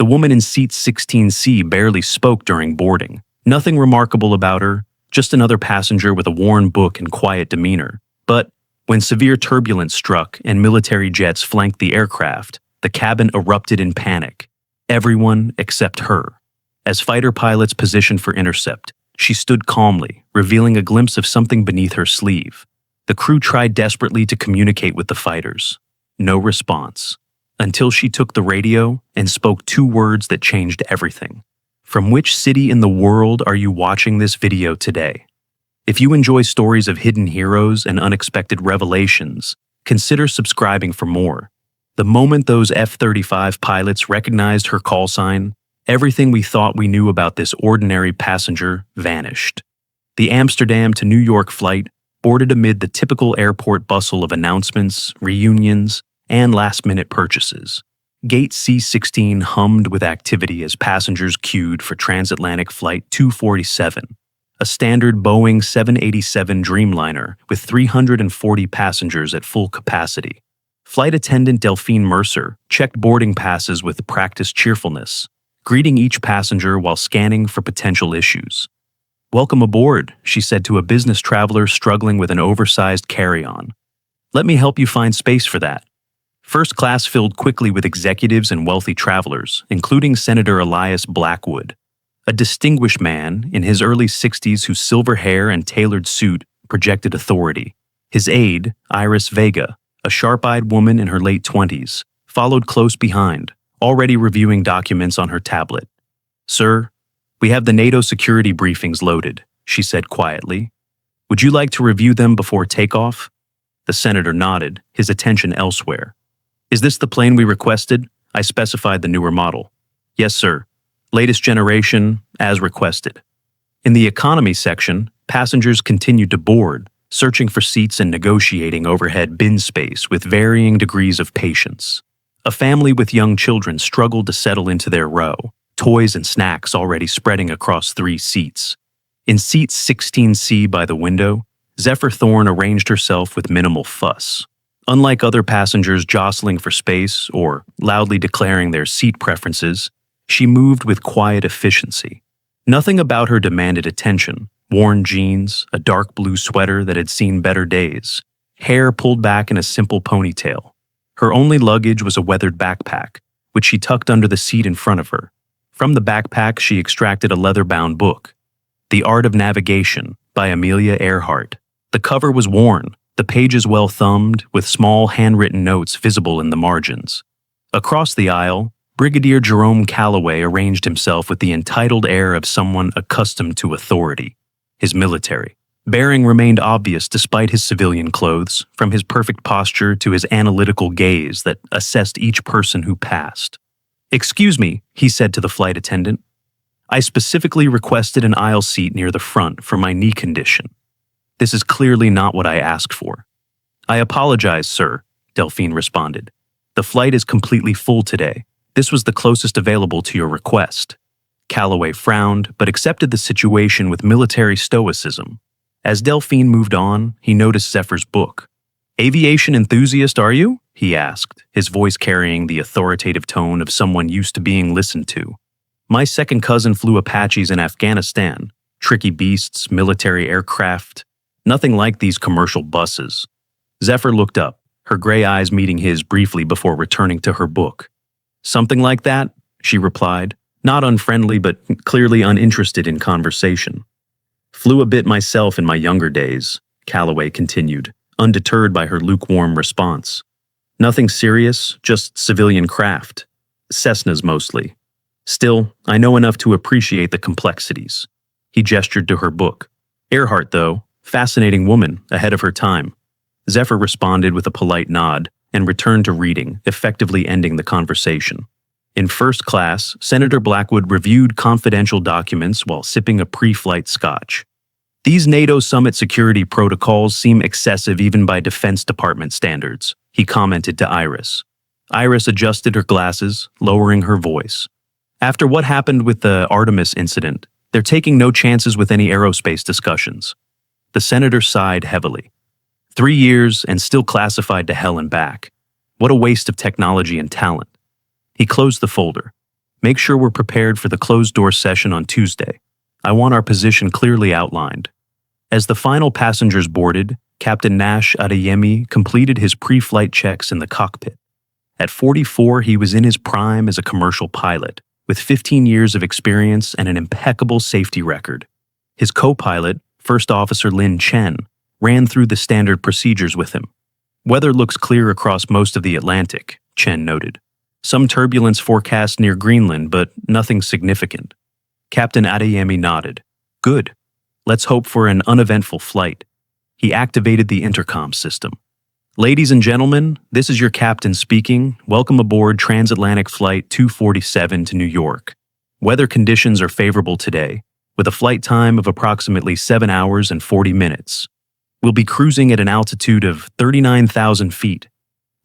The woman in seat 16C barely spoke during boarding. Nothing remarkable about her, just another passenger with a worn book and quiet demeanor. But when severe turbulence struck and military jets flanked the aircraft, the cabin erupted in panic. Everyone except her. As fighter pilots positioned for intercept, she stood calmly, revealing a glimpse of something beneath her sleeve. The crew tried desperately to communicate with the fighters. No response. Until she took the radio and spoke two words that changed everything. From which city in the world are you watching this video today? If you enjoy stories of hidden heroes and unexpected revelations, consider subscribing for more. The moment those F-35 pilots recognized her call sign, everything we thought we knew about this ordinary passenger vanished. The Amsterdam to New York flight boarded amid the typical airport bustle of announcements, reunions, and last-minute purchases. Gate C-16 hummed with activity as passengers queued for transatlantic Flight 247, a standard Boeing 787 Dreamliner with 340 passengers at full capacity. Flight attendant Delphine Mercer checked boarding passes with practiced cheerfulness, greeting each passenger while scanning for potential issues. "Welcome aboard," she said to a business traveler struggling with an oversized carry-on. "Let me help you find space for that." First class filled quickly with executives and wealthy travelers, including Senator Elias Blackwood, a distinguished man in his early 60s whose silver hair and tailored suit projected authority. His aide, Iris Vega, a sharp-eyed woman in her late 20s, followed close behind, already reviewing documents on her tablet. "Sir, we have the NATO security briefings loaded," she said quietly. "Would you like to review them before takeoff?" The senator nodded, his attention elsewhere. "Is this the plane we requested?" I specified the newer model. "Yes, sir. Latest generation, as requested." In the economy section, passengers continued to board, searching for seats and negotiating overhead bin space with varying degrees of patience. A family with young children struggled to settle into their row, toys and snacks already spreading across 3 seats. In seat 16C by the window, Zephyr Thorne arranged herself with minimal fuss. Unlike other passengers jostling for space or loudly declaring their seat preferences, she moved with quiet efficiency. Nothing about her demanded attention. Worn jeans, a dark blue sweater that had seen better days, hair pulled back in a simple ponytail. Her only luggage was a weathered backpack, which she tucked under the seat in front of her. From the backpack, she extracted a leather-bound book, The Art of Navigation by Amelia Earhart. The cover was worn, the pages well thumbed, with small handwritten notes visible in the margins. Across the aisle, Brigadier Jerome Calloway arranged himself with the entitled air of someone accustomed to authority. His military bearing remained obvious despite his civilian clothes, from his perfect posture to his analytical gaze that assessed each person who passed. "Excuse me," he said to the flight attendant. "I specifically requested an aisle seat near the front for my knee condition. This is clearly not what I asked for." "I apologize, sir," Delphine responded. "The flight is completely full today. This was the closest available to your request." Calloway frowned, but accepted the situation with military stoicism. As Delphine moved on, he noticed Zephyr's book. "Aviation enthusiast, are you?" he asked, his voice carrying the authoritative tone of someone used to being listened to. "My second cousin flew Apaches in Afghanistan. Tricky beasts, military aircraft. Nothing like these commercial buses." Zephyr looked up, her gray eyes meeting his briefly before returning to her book. "Something like that," she replied, not unfriendly but clearly uninterested in conversation. "Flew a bit myself in my younger days," Calloway continued, undeterred by her lukewarm response. "Nothing serious, just civilian craft. Cessnas mostly. Still, I know enough to appreciate the complexities." He gestured to her book. "Earhart, though, fascinating woman, ahead of her time." Zephyr responded with a polite nod and returned to reading, effectively ending the conversation. In first class, Senator Blackwood reviewed confidential documents while sipping a pre-flight scotch. "These NATO summit security protocols seem excessive even by Defense Department standards," he commented to Iris. Iris adjusted her glasses, lowering her voice. "After what happened with the Artemis incident, they're taking no chances with any aerospace discussions." The senator sighed heavily. 3 years and still classified to hell and back. What a waste of technology and talent. He closed the folder. Make sure we're prepared for the closed-door session on Tuesday. I want our position clearly outlined. As the final passengers boarded, Captain Nash Adeyemi completed his pre-flight checks in the cockpit. At 44, he was in his prime as a commercial pilot, with 15 years of experience and an impeccable safety record. His co-pilot, First Officer Lin Chen, ran through the standard procedures with him. Weather looks clear across most of the Atlantic, Chen noted. Some turbulence forecast near Greenland, but nothing significant. Captain Adeyemi nodded. Good. Let's hope for an uneventful flight. He activated the intercom system. Ladies and gentlemen, this is your captain speaking. Welcome aboard Transatlantic Flight 247 to New York. Weather conditions are favorable today, with a flight time of approximately 7 hours and 40 minutes. We'll be cruising at an altitude of 39,000 feet.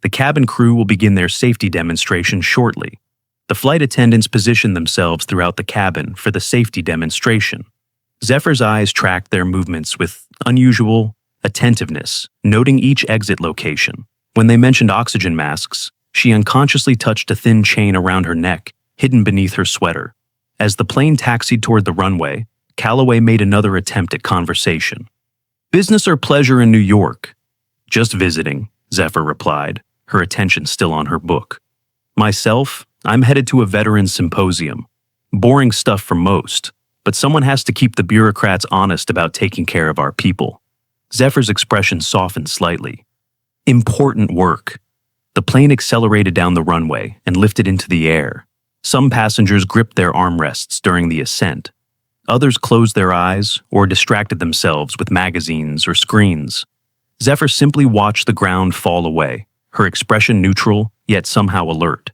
The cabin crew will begin their safety demonstration shortly. The flight attendants position themselves throughout the cabin for the safety demonstration. Zephyr's eyes tracked their movements with unusual attentiveness, noting each exit location. When they mentioned oxygen masks, she unconsciously touched a thin chain around her neck, hidden beneath her sweater. As the plane taxied toward the runway, Calloway made another attempt at conversation. Business or pleasure in New York? Just visiting, Zephyr replied, her attention still on her book. Myself, I'm headed to a veterans symposium. Boring stuff for most, but someone has to keep the bureaucrats honest about taking care of our people. Zephyr's expression softened slightly. Important work. The plane accelerated down the runway and lifted into the air. Some passengers gripped their armrests during the ascent. Others closed their eyes or distracted themselves with magazines or screens. Zephyr simply watched the ground fall away, her expression neutral, yet somehow alert.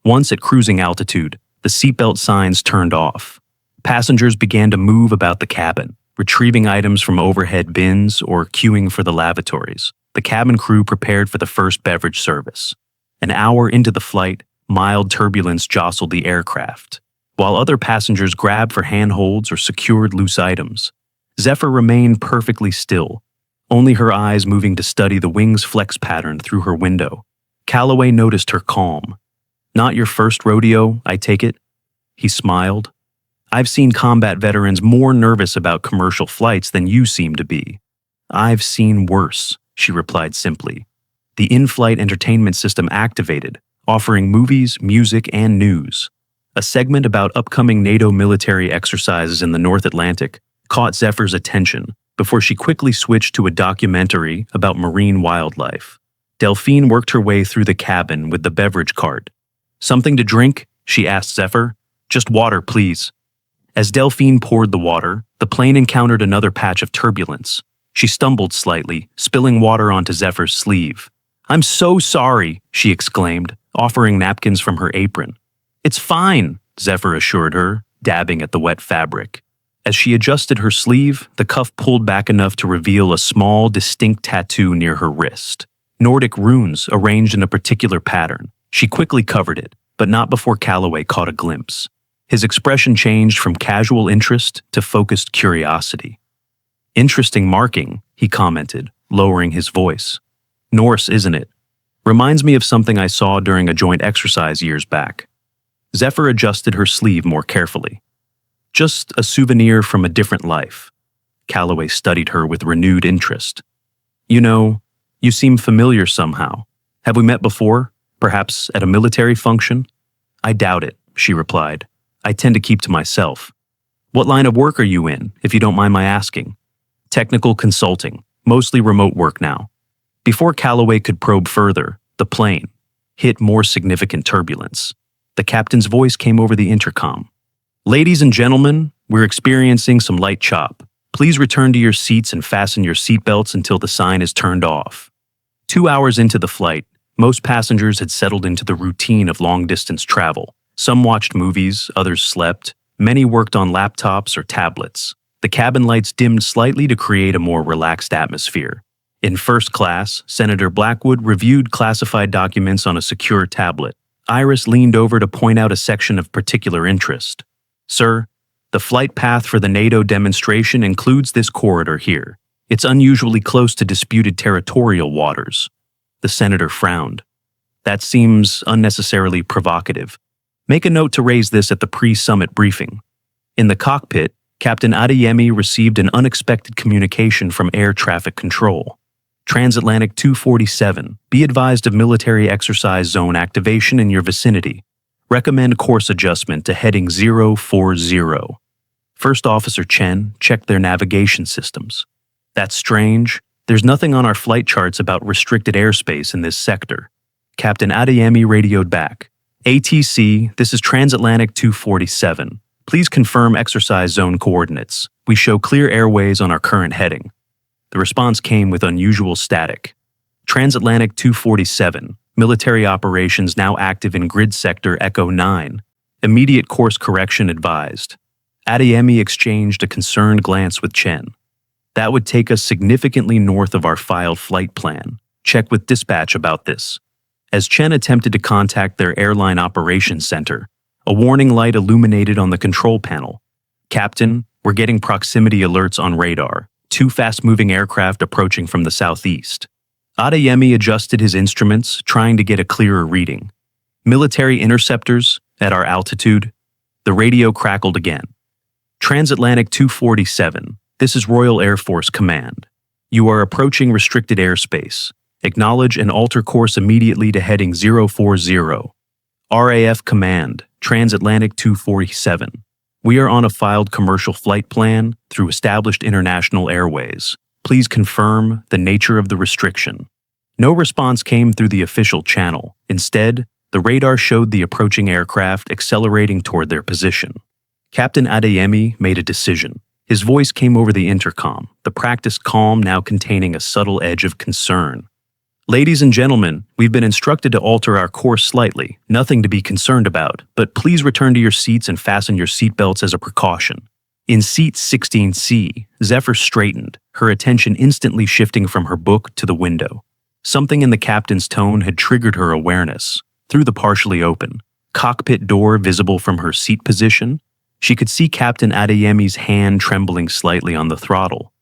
Once at cruising altitude, the seatbelt signs turned off. Passengers began to move about the cabin, retrieving items from overhead bins or queuing for the lavatories. The cabin crew prepared for the first beverage service. An hour into the flight, mild turbulence jostled the aircraft, while other passengers grabbed for handholds or secured loose items. Zephyr remained perfectly still, only her eyes moving to study the wings' flex pattern through her window. Calloway noticed her calm. Not your first rodeo, I take it? He smiled. I've seen combat veterans more nervous about commercial flights than you seem to be. I've seen worse, she replied simply. The in-flight entertainment system activated, offering movies, music, and news. A segment about upcoming NATO military exercises in the North Atlantic caught Zephyr's attention before she quickly switched to a documentary about marine wildlife. Delphine worked her way through the cabin with the beverage cart. Something to drink? She asked Zephyr. Just water, please. As Delphine poured the water, the plane encountered another patch of turbulence. She stumbled slightly, spilling water onto Zephyr's sleeve. I'm so sorry, she exclaimed, offering napkins from her apron. It's fine, Zephyr assured her, dabbing at the wet fabric. As she adjusted her sleeve, the cuff pulled back enough to reveal a small, distinct tattoo near her wrist. Nordic runes arranged in a particular pattern. She quickly covered it, but not before Calloway caught a glimpse. His expression changed from casual interest to focused curiosity. Interesting marking, he commented, lowering his voice. Norse, isn't it? Reminds me of something I saw during a joint exercise years back. Zephyr adjusted her sleeve more carefully. Just a souvenir from a different life. Calloway studied her with renewed interest. You know, you seem familiar somehow. Have we met before? Perhaps at a military function? I doubt it, she replied. I tend to keep to myself. What line of work are you in, if you don't mind my asking? Technical consulting, mostly remote work now. Before Calloway could probe further, the plane hit more significant turbulence. The captain's voice came over the intercom. Ladies and gentlemen, we're experiencing some light chop. Please return to your seats and fasten your seatbelts until the sign is turned off. 2 hours into the flight, most passengers had settled into the routine of long-distance travel. Some watched movies, others slept. Many worked on laptops or tablets. The cabin lights dimmed slightly to create a more relaxed atmosphere. In first class, Senator Blackwood reviewed classified documents on a secure tablet. Iris leaned over to point out a section of particular interest. Sir, the flight path for the NATO demonstration includes this corridor here. It's unusually close to disputed territorial waters. The senator frowned. That seems unnecessarily provocative. Make a note to raise this at the pre-summit briefing. In the cockpit, Captain Adeyemi received an unexpected communication from air traffic control. Transatlantic 247, be advised of military exercise zone activation in your vicinity. Recommend course adjustment to heading 040. First Officer Chen checked their navigation systems. That's strange. There's nothing on our flight charts about restricted airspace in this sector. Captain Adeyemi radioed back. ATC, this is Transatlantic 247. Please confirm exercise zone coordinates. We show clear airways on our current heading. The response came with unusual static. Transatlantic 247, military operations now active in grid sector Echo 9. Immediate course correction advised. Adeyemi exchanged a concerned glance with Chen. That would take us significantly north of our filed flight plan. Check with dispatch about this. As Chen attempted to contact their airline operations center, a warning light illuminated on the control panel. Captain, we're getting proximity alerts on radar. 2 fast-moving aircraft approaching from the southeast. Adeyemi adjusted his instruments, trying to get a clearer reading. Military interceptors at our altitude. The radio crackled again. Transatlantic 247, this is Royal Air Force Command. You are approaching restricted airspace. Acknowledge and alter course immediately to heading 040. RAF Command, Transatlantic 247. We are on a filed commercial flight plan through established international airways. Please confirm the nature of the restriction. No response came through the official channel. Instead, the radar showed the approaching aircraft accelerating toward their position. Captain Adeyemi made a decision. His voice came over the intercom, the practiced calm now containing a subtle edge of concern. Ladies and gentlemen, we've been instructed to alter our course slightly, nothing to be concerned about, but please return to your seats and fasten your seatbelts as a precaution. In seat 16C, Zephyr straightened, her attention instantly shifting from her book to the window. Something in the captain's tone had triggered her awareness. Through the partially open cockpit door visible from her seat position, she could see Captain Adeyemi's hand trembling slightly on the throttle.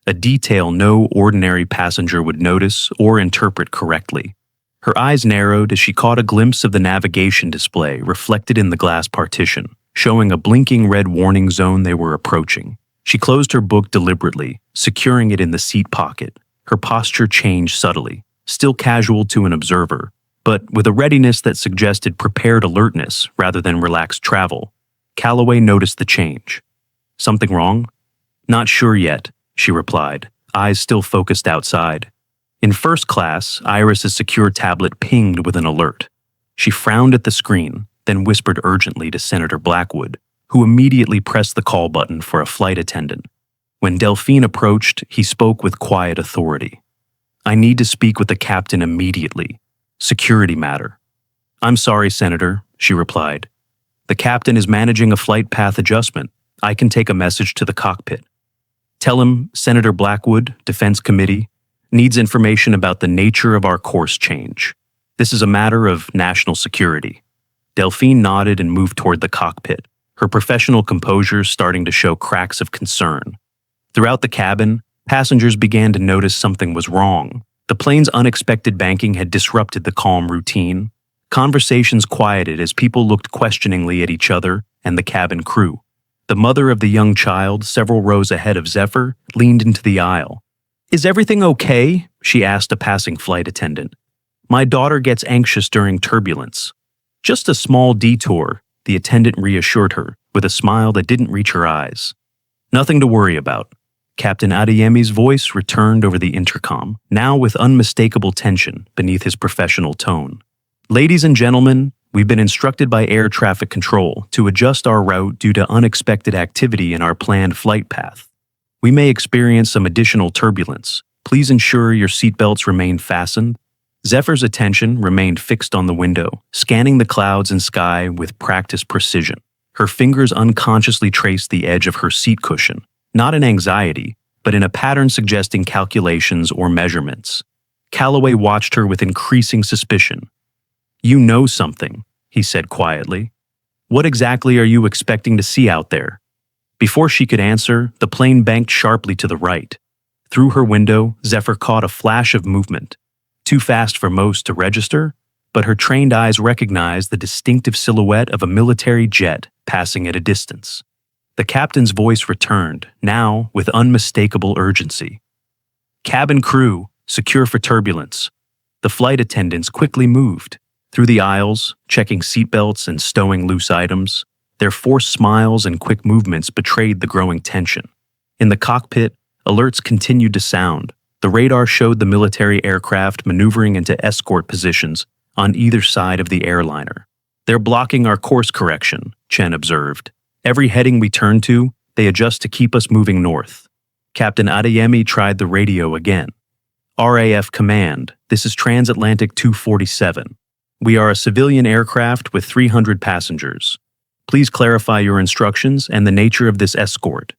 A detail no ordinary passenger would notice or interpret correctly. Her eyes narrowed as she caught a glimpse of the navigation display reflected in the glass partition, showing a blinking red warning zone they were approaching. She closed her book deliberately, securing it in the seat pocket. Her posture changed subtly, still casual to an observer, but with a readiness that suggested prepared alertness rather than relaxed travel. Calloway noticed the change. Something wrong? Not sure yet, she replied, eyes still focused outside. In first class, Iris's secure tablet pinged with an alert. She frowned at the screen, then whispered urgently to Senator Blackwood, who immediately pressed the call button for a flight attendant. When Delphine approached, he spoke with quiet authority. I need to speak with the captain immediately. Security matter. I'm sorry, Senator, she replied. The captain is managing a flight path adjustment. I can take a message to the cockpit. Tell him Senator Blackwood, Defense Committee, needs information about the nature of our course change. This is a matter of national security. Delphine nodded and moved toward the cockpit, her professional composure starting to show cracks of concern. Throughout the cabin, passengers began to notice something was wrong. The plane's unexpected banking had disrupted the calm routine. Conversations quieted as people looked questioningly at each other and the cabin crew. The mother of the young child, several rows ahead of Zephyr, leaned into the aisle. Is everything okay? She asked a passing flight attendant. My daughter gets anxious during turbulence. Just a small detour, the attendant reassured her, with a smile that didn't reach her eyes. Nothing to worry about. Captain Adeyemi's voice returned over the intercom, now with unmistakable tension beneath his professional tone. Ladies and gentlemen, we've been instructed by air traffic control to adjust our route due to unexpected activity in our planned flight path. We may experience some additional turbulence. Please ensure your seatbelts remain fastened. Zephyr's attention remained fixed on the window, scanning the clouds and sky with practiced precision. Her fingers unconsciously traced the edge of her seat cushion, not in anxiety, but in a pattern suggesting calculations or measurements. Calloway watched her with increasing suspicion. You know something, he said quietly. What exactly are you expecting to see out there? Before she could answer, the plane banked sharply to the right. Through her window, Zephyr caught a flash of movement. Too fast for most to register, but her trained eyes recognized the distinctive silhouette of a military jet passing at a distance. The captain's voice returned, now with unmistakable urgency. "Cabin crew, secure for turbulence." The flight attendants quickly moved through the aisles, checking seatbelts and stowing loose items. Their forced smiles and quick movements betrayed the growing tension. In the cockpit, alerts continued to sound. The radar showed the military aircraft maneuvering into escort positions on either side of the airliner. "They're blocking our course correction," Chen observed. "Every heading we turn to, they adjust to keep us moving north." Captain Adeyemi tried the radio again. "RAF Command, this is Transatlantic 247. We are a civilian aircraft with 300 passengers. Please clarify your instructions and the nature of this escort."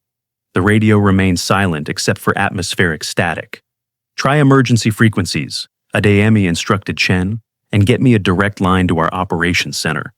The radio remained silent except for atmospheric static. "Try emergency frequencies," Adeyemi instructed Chen, "and get me a direct line to our operations center."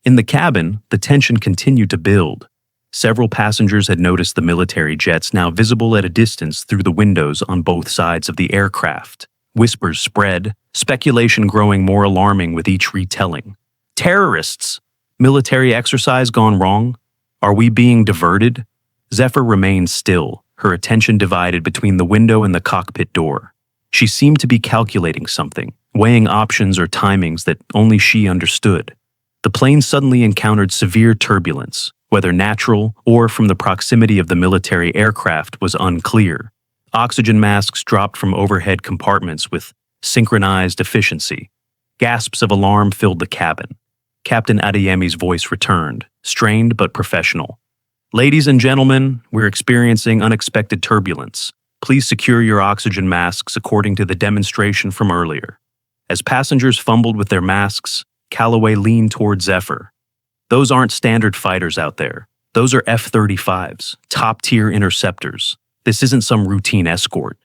In the cabin, the tension continued to build. Several passengers had noticed the military jets now visible at a distance through the windows on both sides of the aircraft. Whispers spread, speculation growing more alarming with each retelling. "Terrorists! Military exercise gone wrong? Are we being diverted?" Zephyr remained still, her attention divided between the window and the cockpit door. She seemed to be calculating something, weighing options or timings that only she understood. The plane suddenly encountered severe turbulence, whether natural or from the proximity of the military aircraft was unclear. Oxygen masks dropped from overhead compartments with synchronized efficiency. Gasps of alarm filled the cabin. Captain Adeyemi's voice returned, strained but professional. "Ladies and gentlemen, we're experiencing unexpected turbulence. Please secure your oxygen masks according to the demonstration from earlier." As passengers fumbled with their masks, Calloway leaned toward Zephyr. "Those aren't standard fighters out there. Those are F-35s, top-tier interceptors. This isn't some routine escort."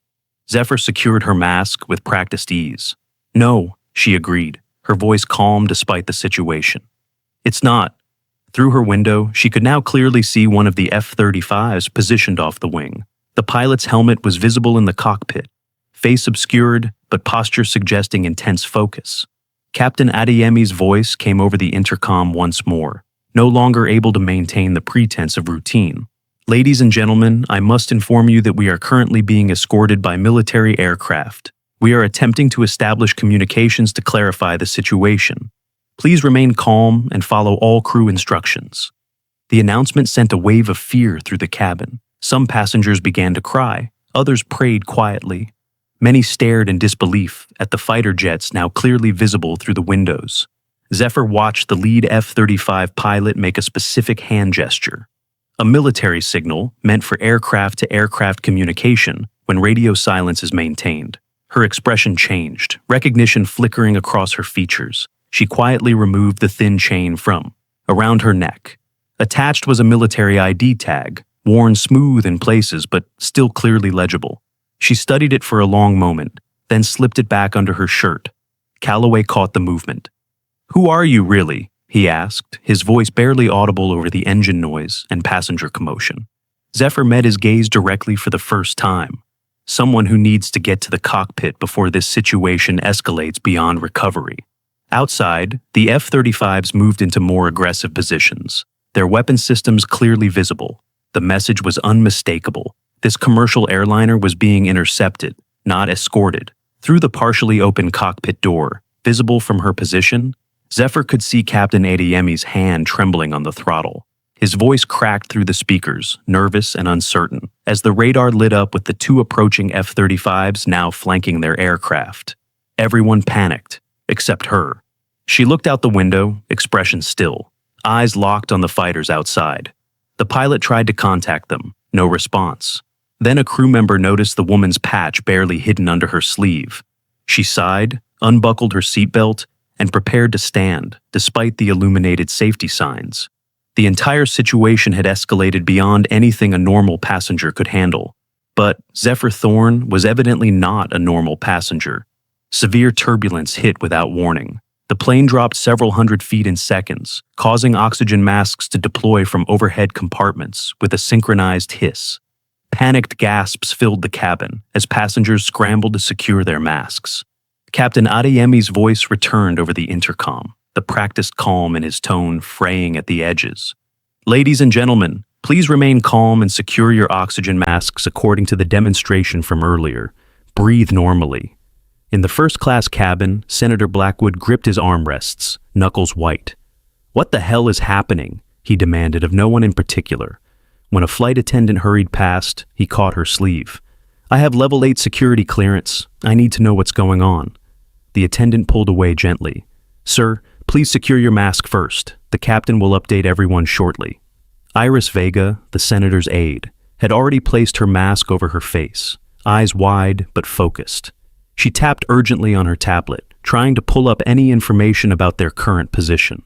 Zephyr secured her mask with practiced ease. "No," she agreed, her voice calm despite the situation. "It's not." Through her window, she could now clearly see one of the F-35s positioned off the wing. The pilot's helmet was visible in the cockpit, face obscured, but posture suggesting intense focus. Captain Adeyemi's voice came over the intercom once more, no longer able to maintain the pretense of routine. "Ladies and gentlemen, I must inform you that we are currently being escorted by military aircraft. We are attempting to establish communications to clarify the situation. Please remain calm and follow all crew instructions." The announcement sent a wave of fear through the cabin. Some passengers began to cry, others prayed quietly. Many stared in disbelief at the fighter jets now clearly visible through the windows. Zephyr watched the lead F-35 pilot make a specific hand gesture, a military signal meant for aircraft-to-aircraft communication when radio silence is maintained. Her expression changed, recognition flickering across her features. She quietly removed the thin chain from around her neck. Attached was a military ID tag, worn smooth in places but still clearly legible. She studied it for a long moment, then slipped it back under her shirt. Calloway caught the movement. "Who are you, really?" he asked, his voice barely audible over the engine noise and passenger commotion. Zephyr met his gaze directly for the first time. Someone who needs to get to the cockpit before this situation escalates beyond recovery. Outside, the F-35s moved into more aggressive positions, their weapon systems clearly visible. The message was unmistakable. This commercial airliner was being intercepted, not escorted. Through the partially open cockpit door, visible from her position, Zephyr could see Captain Adeyemi's hand trembling on the throttle. His voice cracked through the speakers, nervous and uncertain, as the radar lit up with the two approaching F-35s now flanking their aircraft. Everyone panicked, except her. She looked out the window, expression still, eyes locked on the fighters outside. The pilot tried to contact them, no response. Then a crew member noticed the woman's patch barely hidden under her sleeve. She sighed, unbuckled her seatbelt, and prepared to stand, despite the illuminated safety signs. The entire situation had escalated beyond anything a normal passenger could handle. But Zephyr Thorne was evidently not a normal passenger. Severe turbulence hit without warning. The plane dropped several hundred feet in seconds, causing oxygen masks to deploy from overhead compartments with a synchronized hiss. Panicked gasps filled the cabin as passengers scrambled to secure their masks. Captain Adeyemi's voice returned over the intercom, the practiced calm in his tone fraying at the edges. Ladies and gentlemen, please remain calm and secure your oxygen masks according to the demonstration from earlier. Breathe normally. In the first-class cabin, Senator Blackwood gripped his armrests, knuckles white. What the hell is happening? He demanded of no one in particular. When a flight attendant hurried past, he caught her sleeve. I have level 8 security clearance. I need to know what's going on. The attendant pulled away gently. Sir, please secure your mask first. The captain will update everyone shortly. Iris Vega, the senator's aide, had already placed her mask over her face, eyes wide but focused. She tapped urgently on her tablet, trying to pull up any information about their current position.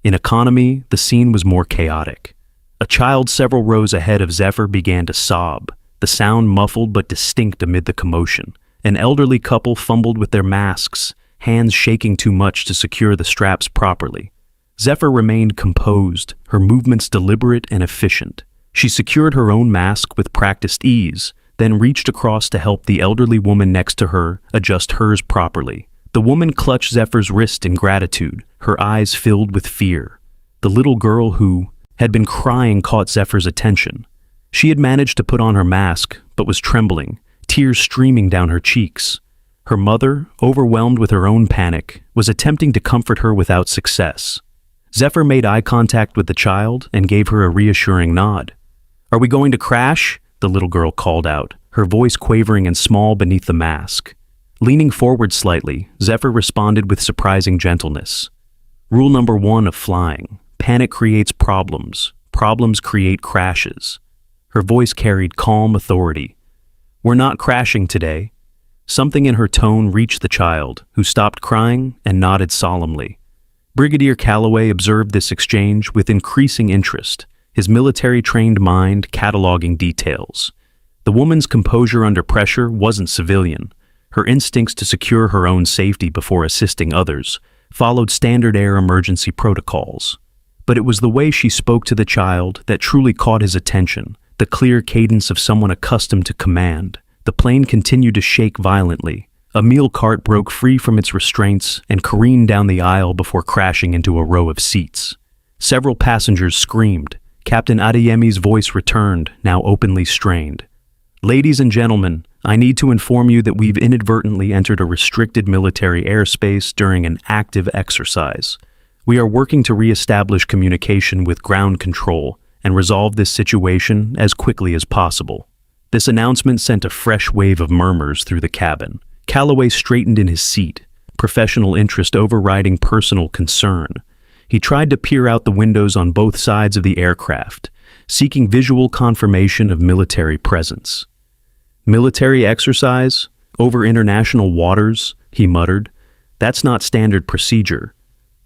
In economy, the scene was more chaotic. A child several rows ahead of Zephyr began to sob, the sound muffled but distinct amid the commotion. An elderly couple fumbled with their masks, hands shaking too much to secure the straps properly. Zephyr remained composed, her movements deliberate and efficient. She secured her own mask with practiced ease, then reached across to help the elderly woman next to her adjust hers properly. The woman clutched Zephyr's wrist in gratitude, her eyes filled with fear. The little girl who had been crying caught Zephyr's attention. She had managed to put on her mask, but was trembling, tears streaming down her cheeks. Her mother, overwhelmed with her own panic, was attempting to comfort her without success. Zephyr made eye contact with the child and gave her a reassuring nod. Are we going to crash? The little girl called out, her voice quavering and small beneath the mask. Leaning forward slightly, Zephyr responded with surprising gentleness. Rule number 1 of flying: panic creates problems. Problems create crashes. Her voice carried calm authority. We're not crashing today. Something in her tone reached the child, who stopped crying and nodded solemnly. Brigadier Calloway observed this exchange with increasing interest, his military-trained mind cataloging details. The woman's composure under pressure wasn't civilian. Her instincts to secure her own safety before assisting others followed standard air emergency protocols. But it was the way she spoke to the child that truly caught his attention, the clear cadence of someone accustomed to command. The plane continued to shake violently. A meal cart broke free from its restraints and careened down the aisle before crashing into a row of seats. Several passengers screamed. Captain Adeyemi's voice returned, now openly strained. Ladies and gentlemen, I need to inform you that we've inadvertently entered a restricted military airspace during an active exercise. We are working to re-establish communication with ground control and resolve this situation as quickly as possible. This announcement sent a fresh wave of murmurs through the cabin. Calloway straightened in his seat, professional interest overriding personal concern. He tried to peer out the windows on both sides of the aircraft, seeking visual confirmation of military presence. Military exercise? Over international waters? He muttered. That's not standard procedure.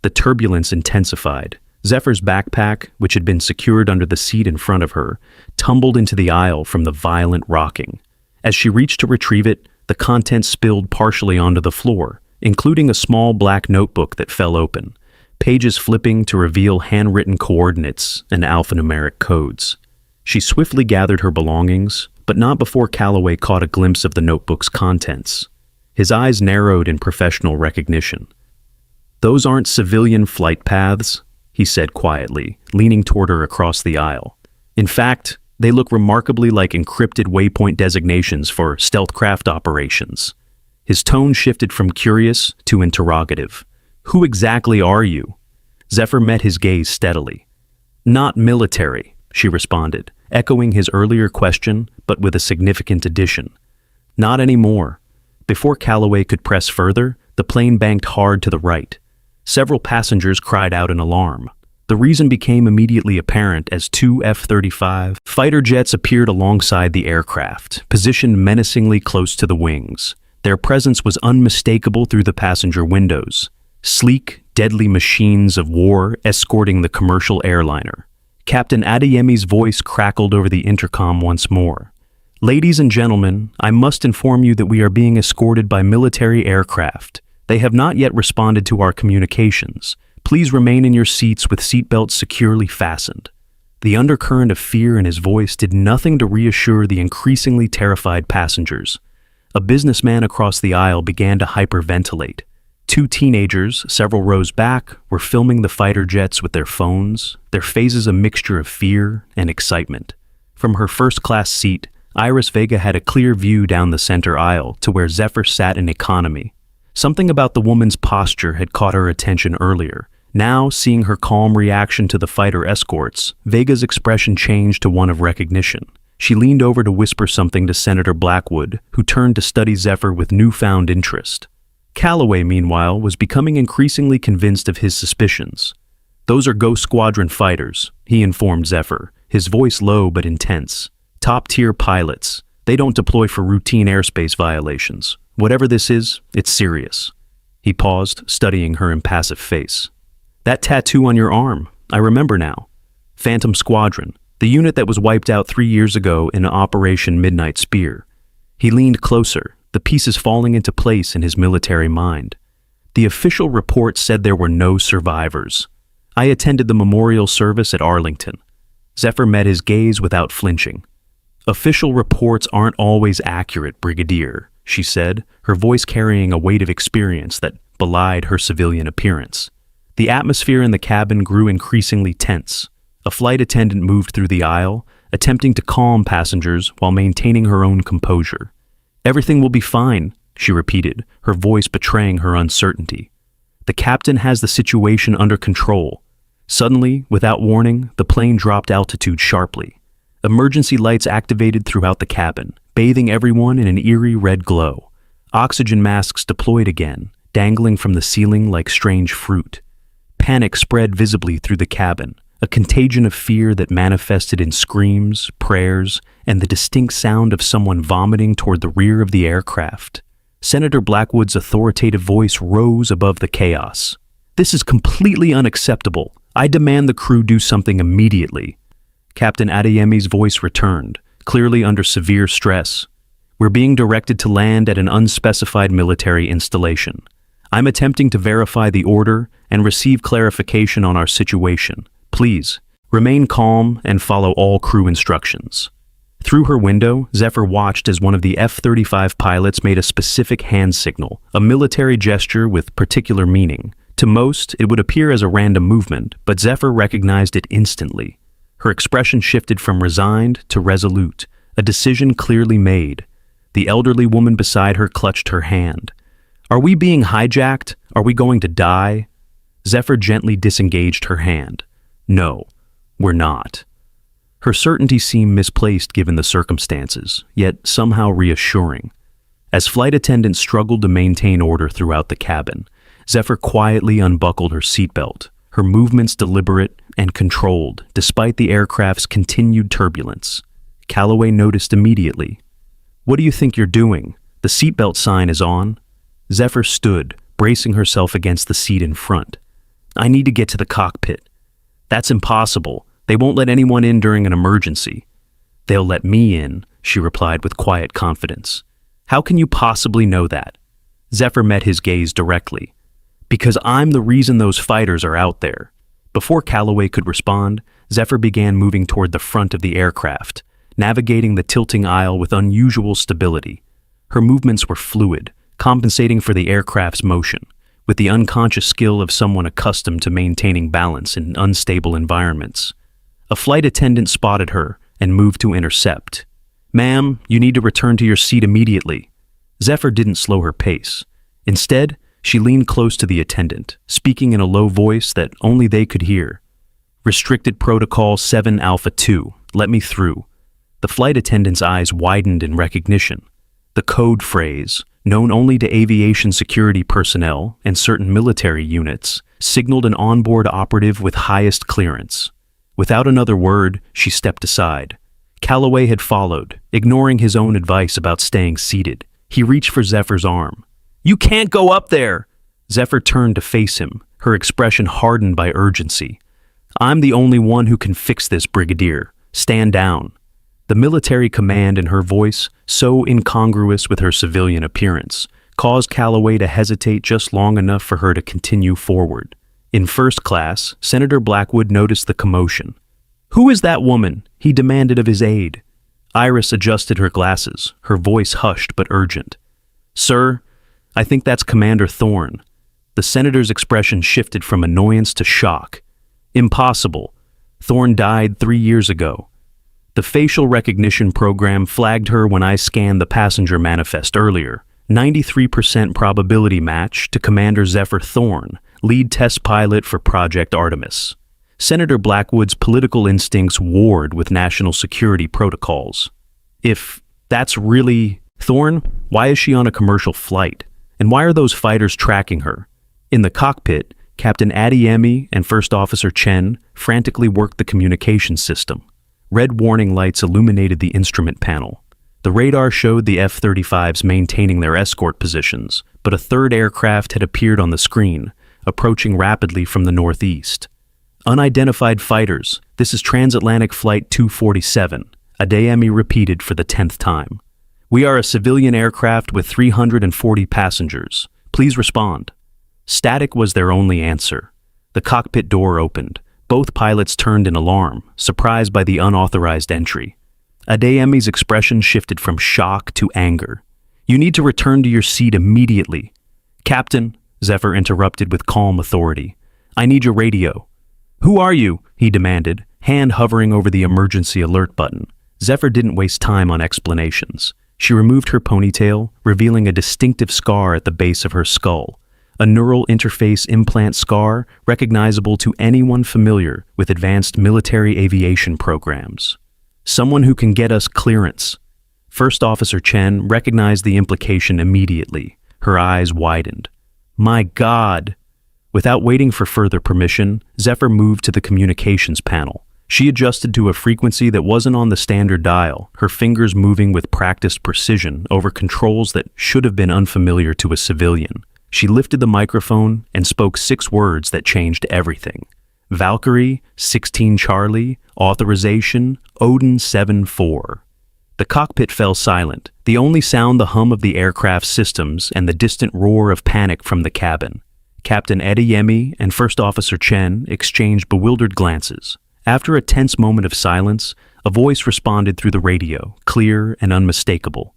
The turbulence intensified. Zephyr's backpack, which had been secured under the seat in front of her, tumbled into the aisle from the violent rocking. As she reached to retrieve it, the contents spilled partially onto the floor, including a small black notebook that fell open, pages flipping to reveal handwritten coordinates and alphanumeric codes. She swiftly gathered her belongings, but not before Calloway caught a glimpse of the notebook's contents. His eyes narrowed in professional recognition. Those aren't civilian flight paths, he said quietly, leaning toward her across the aisle. In fact, they look remarkably like encrypted waypoint designations for stealth craft operations. His tone shifted from curious to interrogative. Who exactly are you? Zephyr met his gaze steadily. Not military, she responded, echoing his earlier question, but with a significant addition. Not anymore. Before Calloway could press further, the plane banked hard to the right. Several passengers cried out in alarm. The reason became immediately apparent as 2 F-35 fighter jets appeared alongside the aircraft, positioned menacingly close to the wings. Their presence was unmistakable through the passenger windows. Sleek, deadly machines of war escorting the commercial airliner. Captain Adeyemi's voice crackled over the intercom once more. Ladies and gentlemen, I must inform you that we are being escorted by military aircraft. They have not yet responded to our communications. Please remain in your seats with seatbelts securely fastened. The undercurrent of fear in his voice did nothing to reassure the increasingly terrified passengers. A businessman across the aisle began to hyperventilate. Two teenagers, several rows back, were filming the fighter jets with their phones, their faces a mixture of fear and excitement. From her first-class seat, Iris Vega had a clear view down the center aisle to where Zephyr sat in economy. Something about the woman's posture had caught her attention earlier. Now, seeing her calm reaction to the fighter escorts, Vega's expression changed to one of recognition. She leaned over to whisper something to Senator Blackwood, who turned to study Zephyr with newfound interest. Calloway, meanwhile, was becoming increasingly convinced of his suspicions. "Those are Ghost Squadron fighters," he informed Zephyr, his voice low but intense. "Top-tier pilots. They don't deploy for routine airspace violations. Whatever this is, it's serious." He paused, studying her impassive face. "That tattoo on your arm, I remember now. Phantom Squadron, the unit that was wiped out 3 years ago in Operation Midnight Spear." He leaned closer, the pieces falling into place in his military mind. "The official report said there were no survivors. I attended the memorial service at Arlington." Zephyr met his gaze without flinching. "Official reports aren't always accurate, Brigadier," she said, her voice carrying a weight of experience that belied her civilian appearance. The atmosphere in the cabin grew increasingly tense. A flight attendant moved through the aisle, attempting to calm passengers while maintaining her own composure. "Everything will be fine," she repeated, her voice betraying her uncertainty. "The captain has the situation under control." Suddenly, without warning, the plane dropped altitude sharply. Emergency lights activated throughout the cabin, bathing everyone in an eerie red glow. Oxygen masks deployed again, dangling from the ceiling like strange fruit. Panic spread visibly through the cabin, a contagion of fear that manifested in screams, prayers, and the distinct sound of someone vomiting toward the rear of the aircraft. Senator Blackwood's authoritative voice rose above the chaos. "This is completely unacceptable. I demand the crew do something immediately." Captain Adeyemi's voice returned, clearly under severe stress. "We're being directed to land at an unspecified military installation. I'm attempting to verify the order and receive clarification on our situation. Please, remain calm and follow all crew instructions." Through her window, Zephyr watched as one of the F-35 pilots made a specific hand signal, a military gesture with particular meaning. To most, it would appear as a random movement, but Zephyr recognized it instantly. Her expression shifted from resigned to resolute, a decision clearly made. The elderly woman beside her clutched her hand. "Are we being hijacked? Are we going to die?" Zephyr gently disengaged her hand. "No, we're not." Her certainty seemed misplaced given the circumstances, yet somehow reassuring. As flight attendants struggled to maintain order throughout the cabin, Zephyr quietly unbuckled her seatbelt, her movements deliberate and controlled despite the aircraft's continued turbulence. Calloway noticed immediately. "What do you think you're doing? The seatbelt sign is on." Zephyr stood, bracing herself against the seat in front. "I need to get to the cockpit." "That's impossible. They won't let anyone in during an emergency." "They'll let me in," she replied with quiet confidence. "How can you possibly know that?" Zephyr met his gaze directly. "Because I'm the reason those fighters are out there." Before Calloway could respond, Zephyr began moving toward the front of the aircraft, navigating the tilting aisle with unusual stability. Her movements were fluid, compensating for the aircraft's motion, with the unconscious skill of someone accustomed to maintaining balance in unstable environments. A flight attendant spotted her and moved to intercept. "Ma'am, you need to return to your seat immediately." Zephyr didn't slow her pace. Instead, she leaned close to the attendant, speaking in a low voice that only they could hear. "Restricted Protocol 7 Alpha 2, let me through." The flight attendant's eyes widened in recognition. The code phrase, known only to aviation security personnel and certain military units, signaled an onboard operative with highest clearance. Without another word, she stepped aside. Calloway had followed, ignoring his own advice about staying seated. He reached for Zephyr's arm. "You can't go up there!" Zephyr turned to face him, her expression hardened by urgency. "I'm the only one who can fix this, Brigadier. Stand down." The military command in her voice, so incongruous with her civilian appearance, caused Calloway to hesitate just long enough for her to continue forward. In first class, Senator Blackwood noticed the commotion. "Who is that woman?" he demanded of his aide. Iris adjusted her glasses, her voice hushed but urgent. "Sir, I think that's Commander Thorne." The senator's expression shifted from annoyance to shock. "Impossible. Thorne died 3 years ago." The facial recognition program flagged her when I scanned the passenger manifest earlier. 93% probability match to Commander Zephyr Thorne, lead test pilot for Project Artemis. Senator Blackwood's political instincts warred with national security protocols. If that's really Thorne, why is she on a commercial flight? And why are those fighters tracking her? In the cockpit, Captain Adeyemi and First Officer Chen frantically worked the communication system. Red warning lights illuminated the instrument panel. The radar showed the F-35s maintaining their escort positions, but a third aircraft had appeared on the screen, approaching rapidly from the northeast. "Unidentified fighters, this is Transatlantic Flight 247, Adeyemi repeated for the 10th time. "We are a civilian aircraft with 340 passengers. Please respond." Static was their only answer. The cockpit door opened. Both pilots turned in alarm, surprised by the unauthorized entry. Adeyemi's expression shifted from shock to anger. "You need to return to your seat immediately." "Captain," Zephyr interrupted with calm authority, "I need your radio." "Who are you?" he demanded, hand hovering over the emergency alert button. Zephyr didn't waste time on explanations. She removed her ponytail, revealing a distinctive scar at the base of her skull. A neural interface implant scar recognizable to anyone familiar with advanced military aviation programs. "Someone who can get us clearance." First Officer Chen recognized the implication immediately. Her eyes widened. "My God!" Without waiting for further permission, Zephyr moved to the communications panel. She adjusted to a frequency that wasn't on the standard dial, her fingers moving with practiced precision over controls that should have been unfamiliar to a civilian. She lifted the microphone and spoke 6 words that changed everything. "Valkyrie, 16 Charlie, authorization, Odin 7-4. The cockpit fell silent, the only sound the hum of the aircraft's systems and the distant roar of panic from the cabin. Captain Adeyemi and First Officer Chen exchanged bewildered glances. After a tense moment of silence, a voice responded through the radio, clear and unmistakable.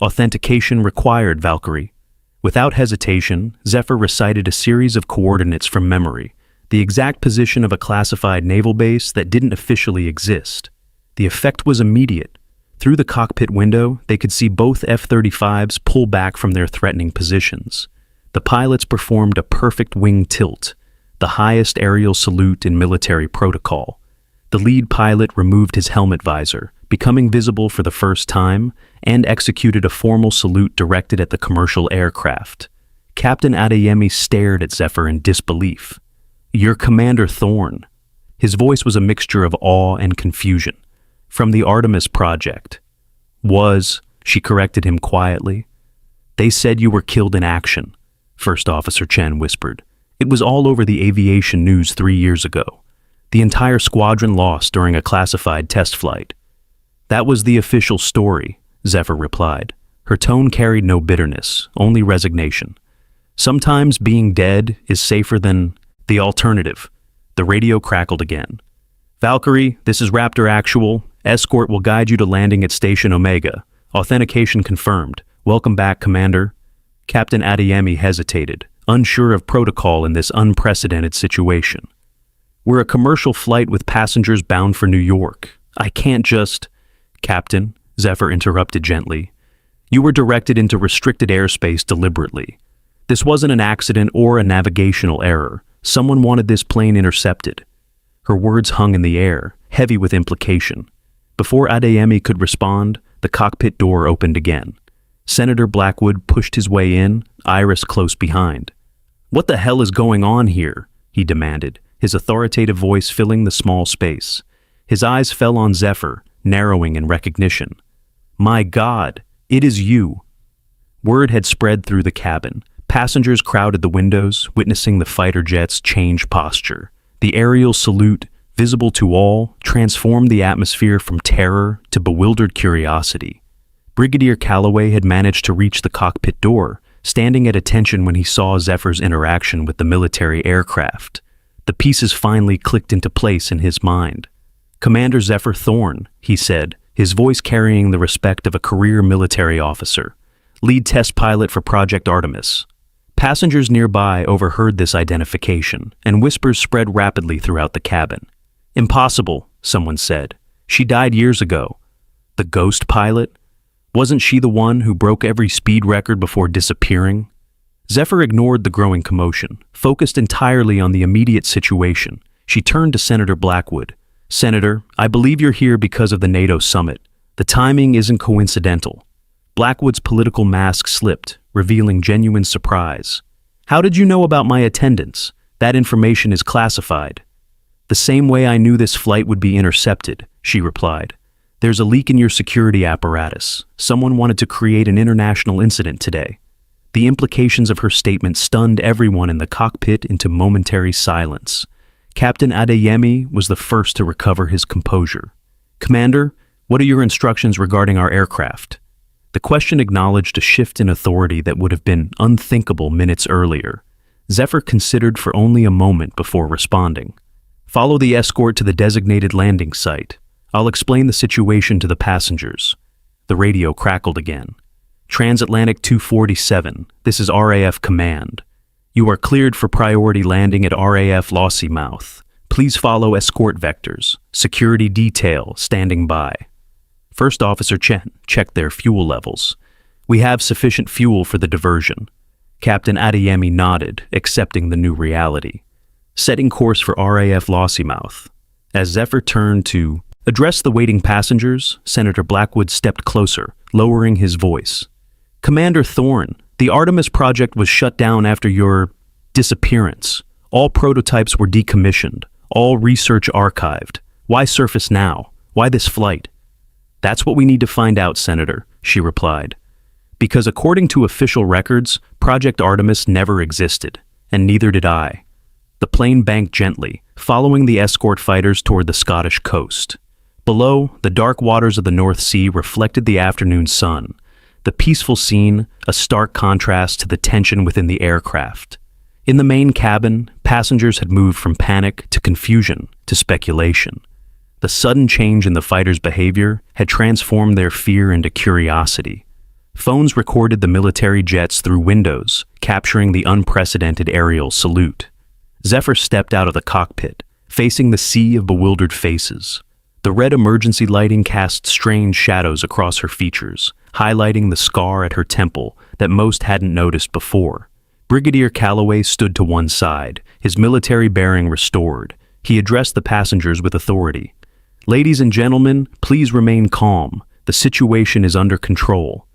"Authentication required, Valkyrie." Without hesitation, Zephyr recited a series of coordinates from memory, the exact position of a classified naval base that didn't officially exist. The effect was immediate. Through the cockpit window, they could see both F-35s pull back from their threatening positions. The pilots performed a perfect wing tilt, the highest aerial salute in military protocol. The lead pilot removed his helmet visor, becoming visible for the first time, and executed a formal salute directed at the commercial aircraft. Captain Adeyemi stared at Zephyr in disbelief. "You're Commander Thorne." His voice was a mixture of awe and confusion. "From the Artemis project." She corrected him quietly. "They said you were killed in action," First Officer Chen whispered. "It was all over the aviation news 3 years ago. The entire squadron lost during a classified test flight." "That was the official story," Zephyr replied. Her tone carried no bitterness, only resignation. "Sometimes being dead is safer than the alternative." The radio crackled again. "Valkyrie, this is Raptor Actual. Escort will guide you to landing at Station Omega. Authentication confirmed. Welcome back, Commander." Captain Adeyemi hesitated, unsure of protocol in this unprecedented situation. "We're a commercial flight with passengers bound for New York. I can't just—" "Captain," Zephyr interrupted gently, "you were directed into restricted airspace deliberately. This wasn't an accident or a navigational error. Someone wanted this plane intercepted." Her words hung in the air, heavy with implication. Before Adeyemi could respond, the cockpit door opened again. Senator Blackwood pushed his way in, Iris close behind. "What the hell is going on here?" he demanded, his authoritative voice filling the small space. His eyes fell on Zephyr, narrowing in recognition. "My God, it is you." Word had spread through the cabin. Passengers crowded the windows, witnessing the fighter jets change posture. The aerial salute, visible to all, transformed the atmosphere from terror to bewildered curiosity. Brigadier Calloway had managed to reach the cockpit door, standing at attention when he saw Zephyr's interaction with the military aircraft. The pieces finally clicked into place in his mind. "Commander Zephyr Thorne," he said, his voice carrying the respect of a career military officer. lead test pilot for Project Artemis. Passengers nearby overheard this identification, and whispers spread rapidly throughout the cabin. Impossible, someone said. She died years ago. The ghost pilot? Wasn't she the one who broke every speed record before disappearing? Zephyr ignored the growing commotion, focused entirely on the immediate situation. She turned to Senator Blackwood. Senator, I believe you're here because of the NATO summit. The timing isn't coincidental. Blackwood's political mask slipped, revealing genuine surprise. How did you know about my attendance? That information is classified. The same way I knew this flight would be intercepted, she replied. There's a leak in your security apparatus. Someone wanted to create an international incident today. The implications of her statement stunned everyone in the cockpit into momentary silence. Captain Adeyemi was the first to recover his composure. Commander, what are your instructions regarding our aircraft? The question acknowledged a shift in authority that would have been unthinkable minutes earlier. Zephyr considered for only a moment before responding. Follow the escort to the designated landing site. I'll explain the situation to the passengers. The radio crackled again. Transatlantic 247, this is RAF Command. You are cleared for priority landing at RAF Lossiemouth. Please follow escort vectors. Security detail standing by. First Officer Chen checked their fuel levels. We have sufficient fuel for the diversion. Captain Adeyemi nodded, accepting the new reality. Setting course for RAF Lossiemouth. As Zephyr turned to address the waiting passengers, Senator Blackwood stepped closer, lowering his voice. Commander Thorne, the Artemis project was shut down after your disappearance. All prototypes were decommissioned, all research archived. Why surface now? Why this flight? That's what we need to find out, Senator, she replied. Because according to official records, Project Artemis never existed, and neither did I. The plane banked gently, following the escort fighters toward the Scottish coast. Below, the dark waters of the North Sea reflected the afternoon sun. The peaceful scene, a stark contrast to the tension within the aircraft. In the main cabin, passengers had moved from panic to confusion to speculation. The sudden change in the fighters' behavior had transformed their fear into curiosity. Phones recorded the military jets through windows, capturing the unprecedented aerial salute. Zephyr stepped out of the cockpit, facing the sea of bewildered faces. The red emergency lighting cast strange shadows across her features, highlighting the scar at her temple that most hadn't noticed before. Brigadier Calloway stood to one side, his military bearing restored. He addressed the passengers with authority. Ladies and gentlemen, please remain calm. The situation is under control.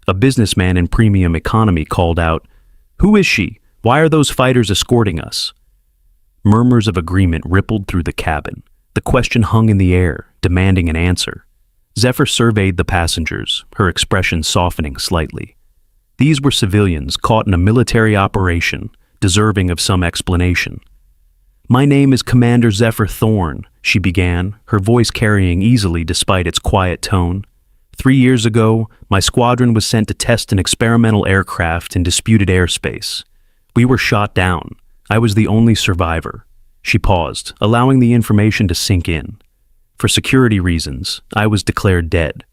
A businessman in premium economy called out, Who is she? Why are those fighters escorting us? Murmurs of agreement rippled through the cabin. The question hung in the air, demanding an answer. Zephyr surveyed the passengers, her expression softening slightly. These were civilians caught in a military operation, deserving of some explanation. My name is Commander Zephyr Thorne, she began, her voice carrying easily despite its quiet tone. 3 years ago, my squadron was sent to test an experimental aircraft in disputed airspace. We were shot down. I was the only survivor. She paused, allowing the information to sink in. For security reasons, I was declared dead.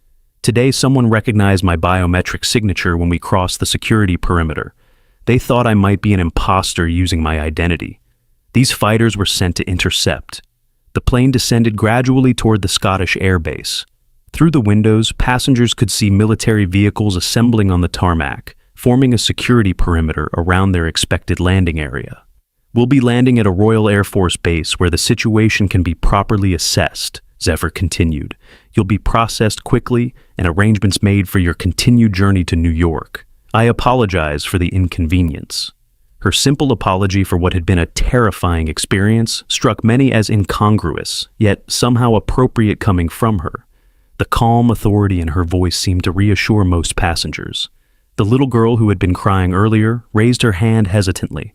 Today, someone recognized my biometric signature when we crossed the security perimeter. They thought I might be an imposter using my identity. These fighters were sent to intercept. The plane descended gradually toward the Scottish air base. Through the windows, passengers could see military vehicles assembling on the tarmac, forming a security perimeter around their expected landing area. We'll be landing at a Royal Air Force base where the situation can be properly assessed, Zephyr continued. You'll be processed quickly and arrangements made for your continued journey to New York. I apologize for the inconvenience. Her simple apology for what had been a terrifying experience struck many as incongruous, yet somehow appropriate coming from her. The calm authority in her voice seemed to reassure most passengers. The little girl who had been crying earlier raised her hand hesitantly.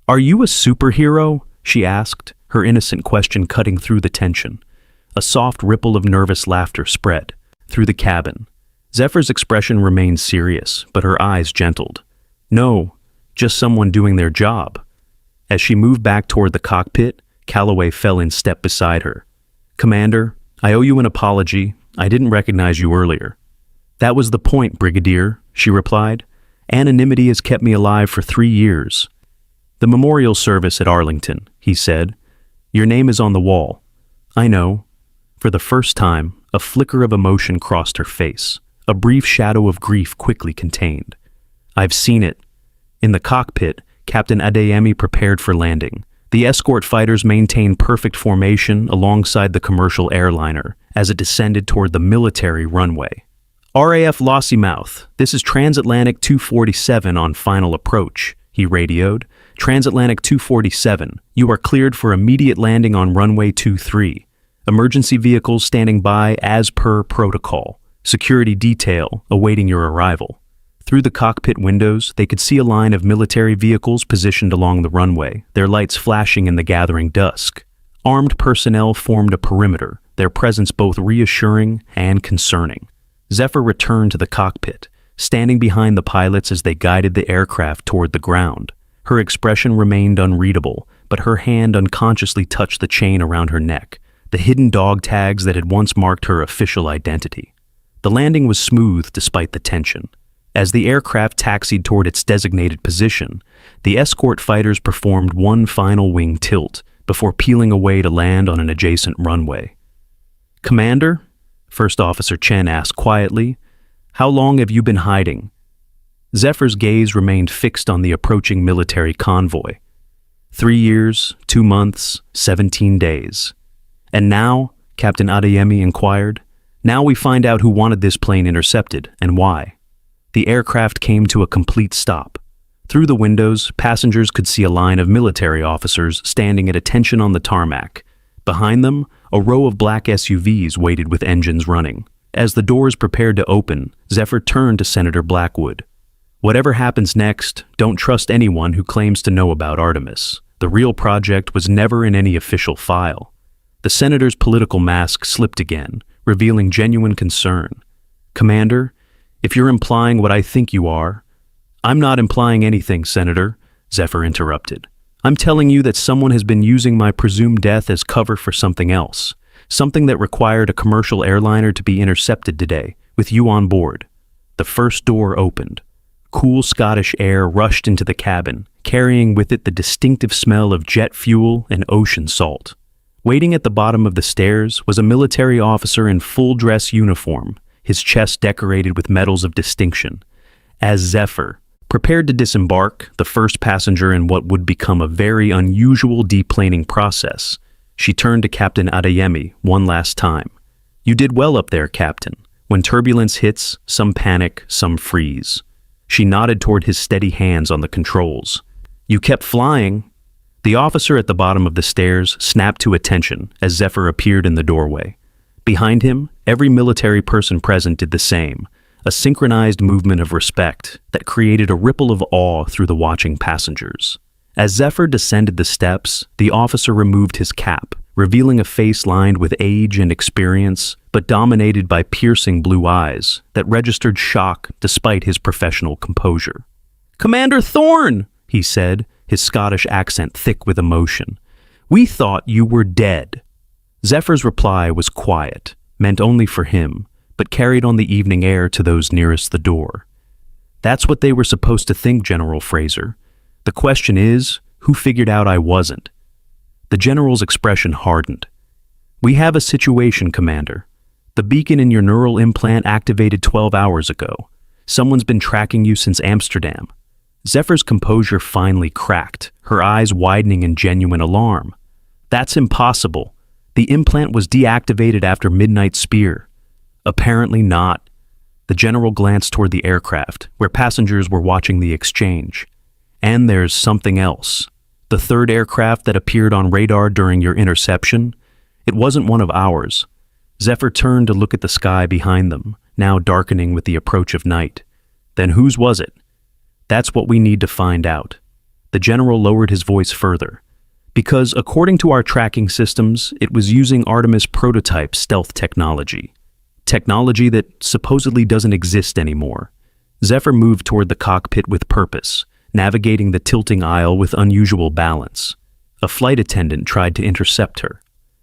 Are you a superhero? She asked, her innocent question cutting through the tension. A soft ripple of nervous laughter spread through the cabin. Zephyr's expression remained serious, but her eyes gentled. No, just someone doing their job. As she moved back toward the cockpit, Calloway fell in step beside her. Commander, I owe you an apology. I didn't recognize you earlier. That was the point, Brigadier, she replied. "Anonymity has kept me alive for 3 years." "The memorial service at Arlington," he said. "Your name is on the wall." "I know." For the first time, a flicker of emotion crossed her face, a brief shadow of grief quickly contained. "I've seen it." In the cockpit, Captain Adeyemi prepared for landing. The escort fighters maintained perfect formation alongside the commercial airliner as it descended toward the military runway. "RAF Lossiemouth, this is Transatlantic 247 on final approach," he radioed. "Transatlantic 247, you are cleared for immediate landing on runway 23. Emergency vehicles standing by as per protocol. Security detail awaiting your arrival." Through the cockpit windows, they could see a line of military vehicles positioned along the runway, their lights flashing in the gathering dusk. Armed personnel formed a perimeter, their presence both reassuring and concerning. Zephyr returned to the cockpit, standing behind the pilots as they guided the aircraft toward the ground. Her expression remained unreadable, but her hand unconsciously touched the chain around her neck, the hidden dog tags that had once marked her official identity. The landing was smooth despite the tension. As the aircraft taxied toward its designated position, the escort fighters performed one final wing tilt before peeling away to land on an adjacent runway. "Commander?" First Officer Chen asked quietly. "How long have you been hiding?" Zephyr's gaze remained fixed on the approaching military convoy. 3 years, 2 months, 17 days. "And now?" Captain Adeyemi inquired. "Now we find out who wanted this plane intercepted and why." The aircraft came to a complete stop. Through the windows, passengers could see a line of military officers standing at attention on the tarmac. Behind them, a row of black SUVs waited with engines running. As the doors prepared to open, Zephyr turned to Senator Blackwood. "Whatever happens next, don't trust anyone who claims to know about Artemis. The real project was never in any official file." The senator's political mask slipped again, revealing genuine concern. "Commander, if you're implying what I think you are—" "I'm not implying anything, Senator," Zephyr interrupted. "I'm telling you that someone has been using my presumed death as cover for something else, something that required a commercial airliner to be intercepted today, with you on board." The first door opened. Cool Scottish air rushed into the cabin, carrying with it the distinctive smell of jet fuel and ocean salt. Waiting at the bottom of the stairs was a military officer in full-dress uniform, his chest decorated with medals of distinction. As Zephyr prepared to disembark, the first passenger in what would become a very unusual deplaning process, she turned to Captain Adeyemi one last time. "You did well up there, Captain. When turbulence hits, some panic, some freeze." She nodded toward his steady hands on the controls. "You kept flying." The officer at the bottom of the stairs snapped to attention as Zephyr appeared in the doorway. Behind him, every military person present did the same, a synchronized movement of respect that created a ripple of awe through the watching passengers. As Zephyr descended the steps, the officer removed his cap, revealing a face lined with age and experience, but dominated by piercing blue eyes that registered shock despite his professional composure. "Commander Thorne," he said, his Scottish accent thick with emotion. "We thought you were dead." Zephyr's reply was quiet, meant only for him, but carried on the evening air to those nearest the door. "That's what they were supposed to think, General Fraser. The question is, who figured out I wasn't?" The general's expression hardened. "We have a situation, Commander. The beacon in your neural implant activated 12 hours ago. Someone's been tracking you since Amsterdam." Zephyr's composure finally cracked, her eyes widening in genuine alarm. "That's impossible. The implant was deactivated after Midnight Spear." "Apparently not." The general glanced toward the aircraft, where passengers were watching the exchange. "And there's something else. The third aircraft that appeared on radar during your interception, it wasn't one of ours." Zephyr turned to look at the sky behind them, now darkening with the approach of night. "Then whose was it?" "That's what we need to find out." The general lowered his voice further. "Because according to our tracking systems, it was using Artemis prototype stealth technology. Technology that supposedly doesn't exist anymore." Zephyr moved toward the cockpit with purpose, navigating the tilting aisle with unusual balance. A flight attendant tried to intercept her.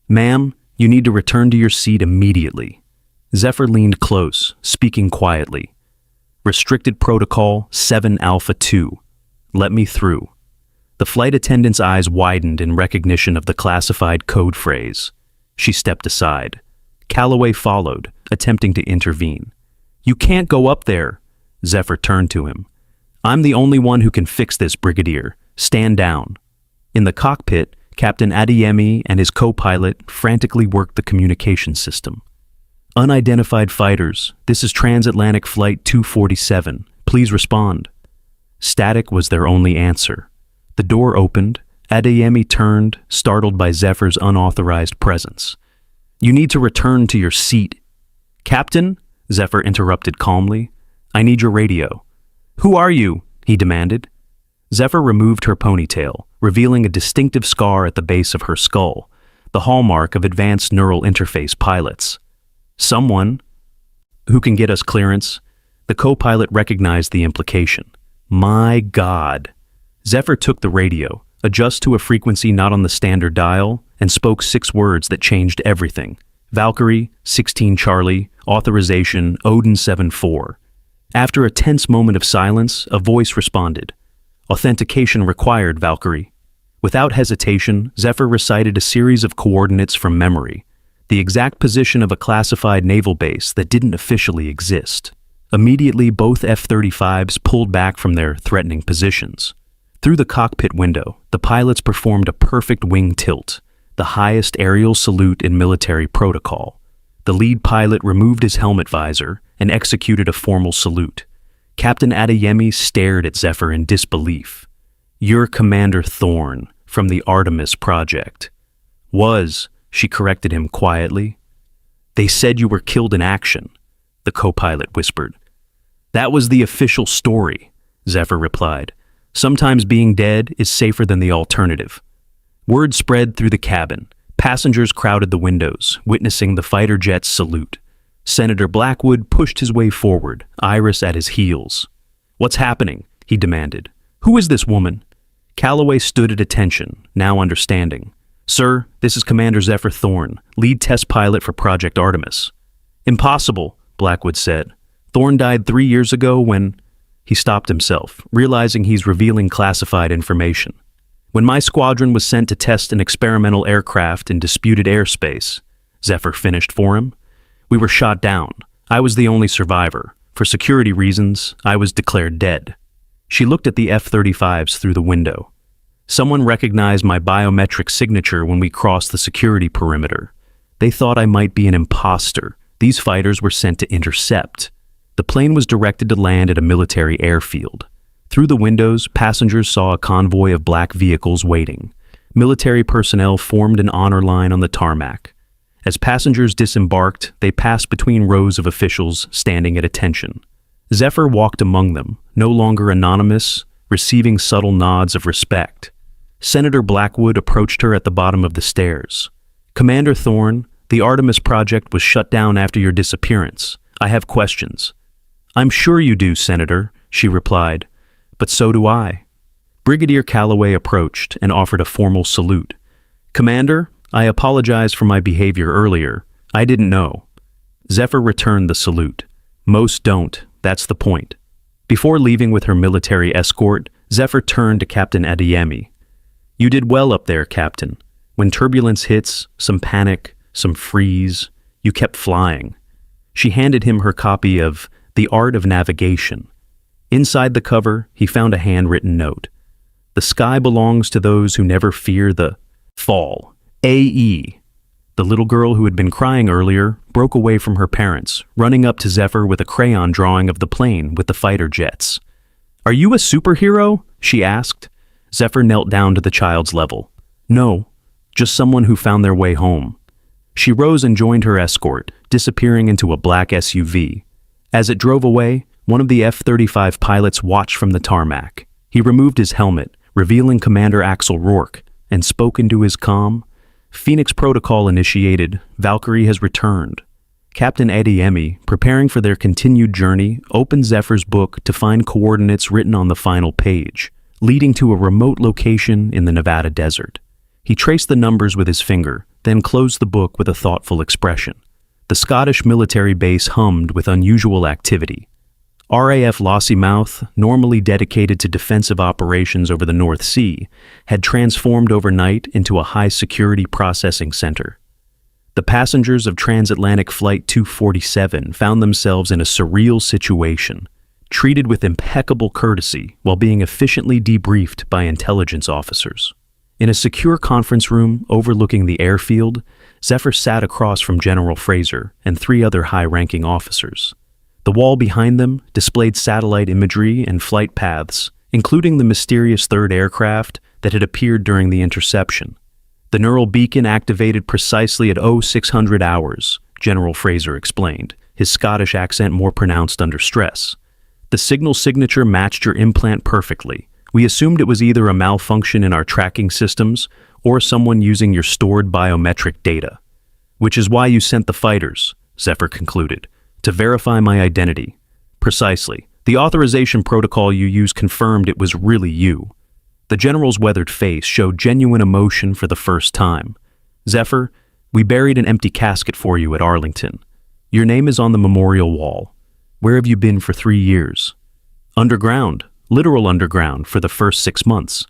"Ma'am, you need to return to your seat immediately." Zephyr leaned close, speaking quietly. Restricted Protocol 7 Alpha 2. Let me through. The flight attendant's eyes widened in recognition of the classified code phrase. She stepped aside. Calloway followed, attempting to intervene. "You can't go up there." Zephyr turned to him. "I'm the only one who can fix this, Brigadier. Stand down." In the cockpit, Captain Adeyemi and his co-pilot frantically worked the communication system. "Unidentified fighters, this is Transatlantic Flight 247. Please respond." Static was their only answer. The door opened. Adeyemi turned, startled by Zephyr's unauthorized presence. "You need to return to your seat." "Captain," Zephyr interrupted calmly, "I need your radio." "Who are you?" he demanded. Zephyr removed her ponytail, revealing a distinctive scar at the base of her skull, the hallmark of advanced neural interface pilots. "Someone who can get us clearance." The co-pilot recognized the implication. "My God." Zephyr took the radio, adjusted to a frequency not on the standard dial, and spoke 6 words that changed everything. "Valkyrie, 16 Charlie, authorization, Odin 7-4. After a tense moment of silence, a voice responded. "Authentication required, Valkyrie." Without hesitation, Zephyr recited a series of coordinates from memory, the exact position of a classified naval base that didn't officially exist. Immediately, both F-35s pulled back from their threatening positions. Through the cockpit window, the pilots performed a perfect wing tilt, the highest aerial salute in military protocol. The lead pilot removed his helmet visor and executed a formal salute. Captain Adeyemi stared at Zephyr in disbelief. "You're Commander Thorne, from the Artemis Project." "Was," she corrected him quietly. "They said you were killed in action," the co-pilot whispered. "That was the official story," Zephyr replied. "Sometimes being dead is safer than the alternative." Word spread through the cabin. Passengers crowded the windows, witnessing the fighter jet's salute. Senator Blackwood pushed his way forward, Iris at his heels. "What's happening?" he demanded. "Who is this woman?" Calloway stood at attention, now understanding. "Sir, this is Commander Zephyr Thorne, lead test pilot for Project Artemis." "Impossible," Blackwood said. "Thorne died 3 years ago when—" He stopped himself, realizing he's revealing classified information. "When my squadron was sent to test an experimental aircraft in disputed airspace," Zephyr finished for him. "We were shot down. I was the only survivor. For security reasons, I was declared dead." She looked at the F-35s through the window. "Someone recognized my biometric signature when we crossed the security perimeter. They thought I might be an imposter. These fighters were sent to intercept." The plane was directed to land at a military airfield. Through the windows, passengers saw a convoy of black vehicles waiting. Military personnel formed an honor line on the tarmac. As passengers disembarked, they passed between rows of officials standing at attention. Zephyr walked among them, no longer anonymous, receiving subtle nods of respect. Senator Blackwood approached her at the bottom of the stairs. "Commander Thorne, the Artemis Project was shut down after your disappearance. I have questions." "I'm sure you do, Senator," she replied. "But so do I." Brigadier Calloway approached and offered a formal salute. "Commander, I apologize for my behavior earlier. I didn't know." Zephyr returned the salute. "Most don't, that's the point." Before leaving with her military escort, Zephyr turned to Captain Adeyemi. "You did well up there, Captain. When turbulence hits, some panic, some freeze, you kept flying." She handed him her copy of The Art of Navigation. Inside the cover, he found a handwritten note. "The sky belongs to those who never fear the fall. A.E." The little girl who had been crying earlier broke away from her parents, running up to Zephyr with a crayon drawing of the plane with the fighter jets. "Are you a superhero?" she asked. Zephyr knelt down to the child's level. "No, just someone who found their way home." She rose and joined her escort, disappearing into a black SUV. As it drove away, one of the F-35 pilots watched from the tarmac. He removed his helmet, revealing Commander Axel Rourke, and spoke into his comm. "Phoenix Protocol initiated. Valkyrie has returned." Captain Adeyemi, preparing for their continued journey, opened Zephyr's book to find coordinates written on the final page, leading to a remote location in the Nevada desert. He traced the numbers with his finger, then closed the book with a thoughtful expression. The Scottish military base hummed with unusual activity. RAF Lossiemouth, normally dedicated to defensive operations over the North Sea, had transformed overnight into a high-security processing center. The passengers of transatlantic Flight 247 found themselves in a surreal situation, treated with impeccable courtesy while being efficiently debriefed by intelligence officers. In a secure conference room overlooking the airfield, Zephyr sat across from General Fraser and three other high-ranking officers. The wall behind them displayed satellite imagery and flight paths, including the mysterious third aircraft that had appeared during the interception. The neural beacon activated precisely at 0600 hours, General Fraser explained, his Scottish accent more pronounced under stress. The signal signature matched your implant perfectly. We assumed it was either a malfunction in our tracking systems or someone using your stored biometric data. Which is why you sent the fighters, Zephyr concluded, to verify my identity. Precisely. The authorization protocol you used confirmed it was really you. The general's weathered face showed genuine emotion for the first time. Zephyr, we buried an empty casket for you at Arlington. Your name is on the memorial wall. Where have you been for 3 years? Underground, literal underground, for the first 6 months.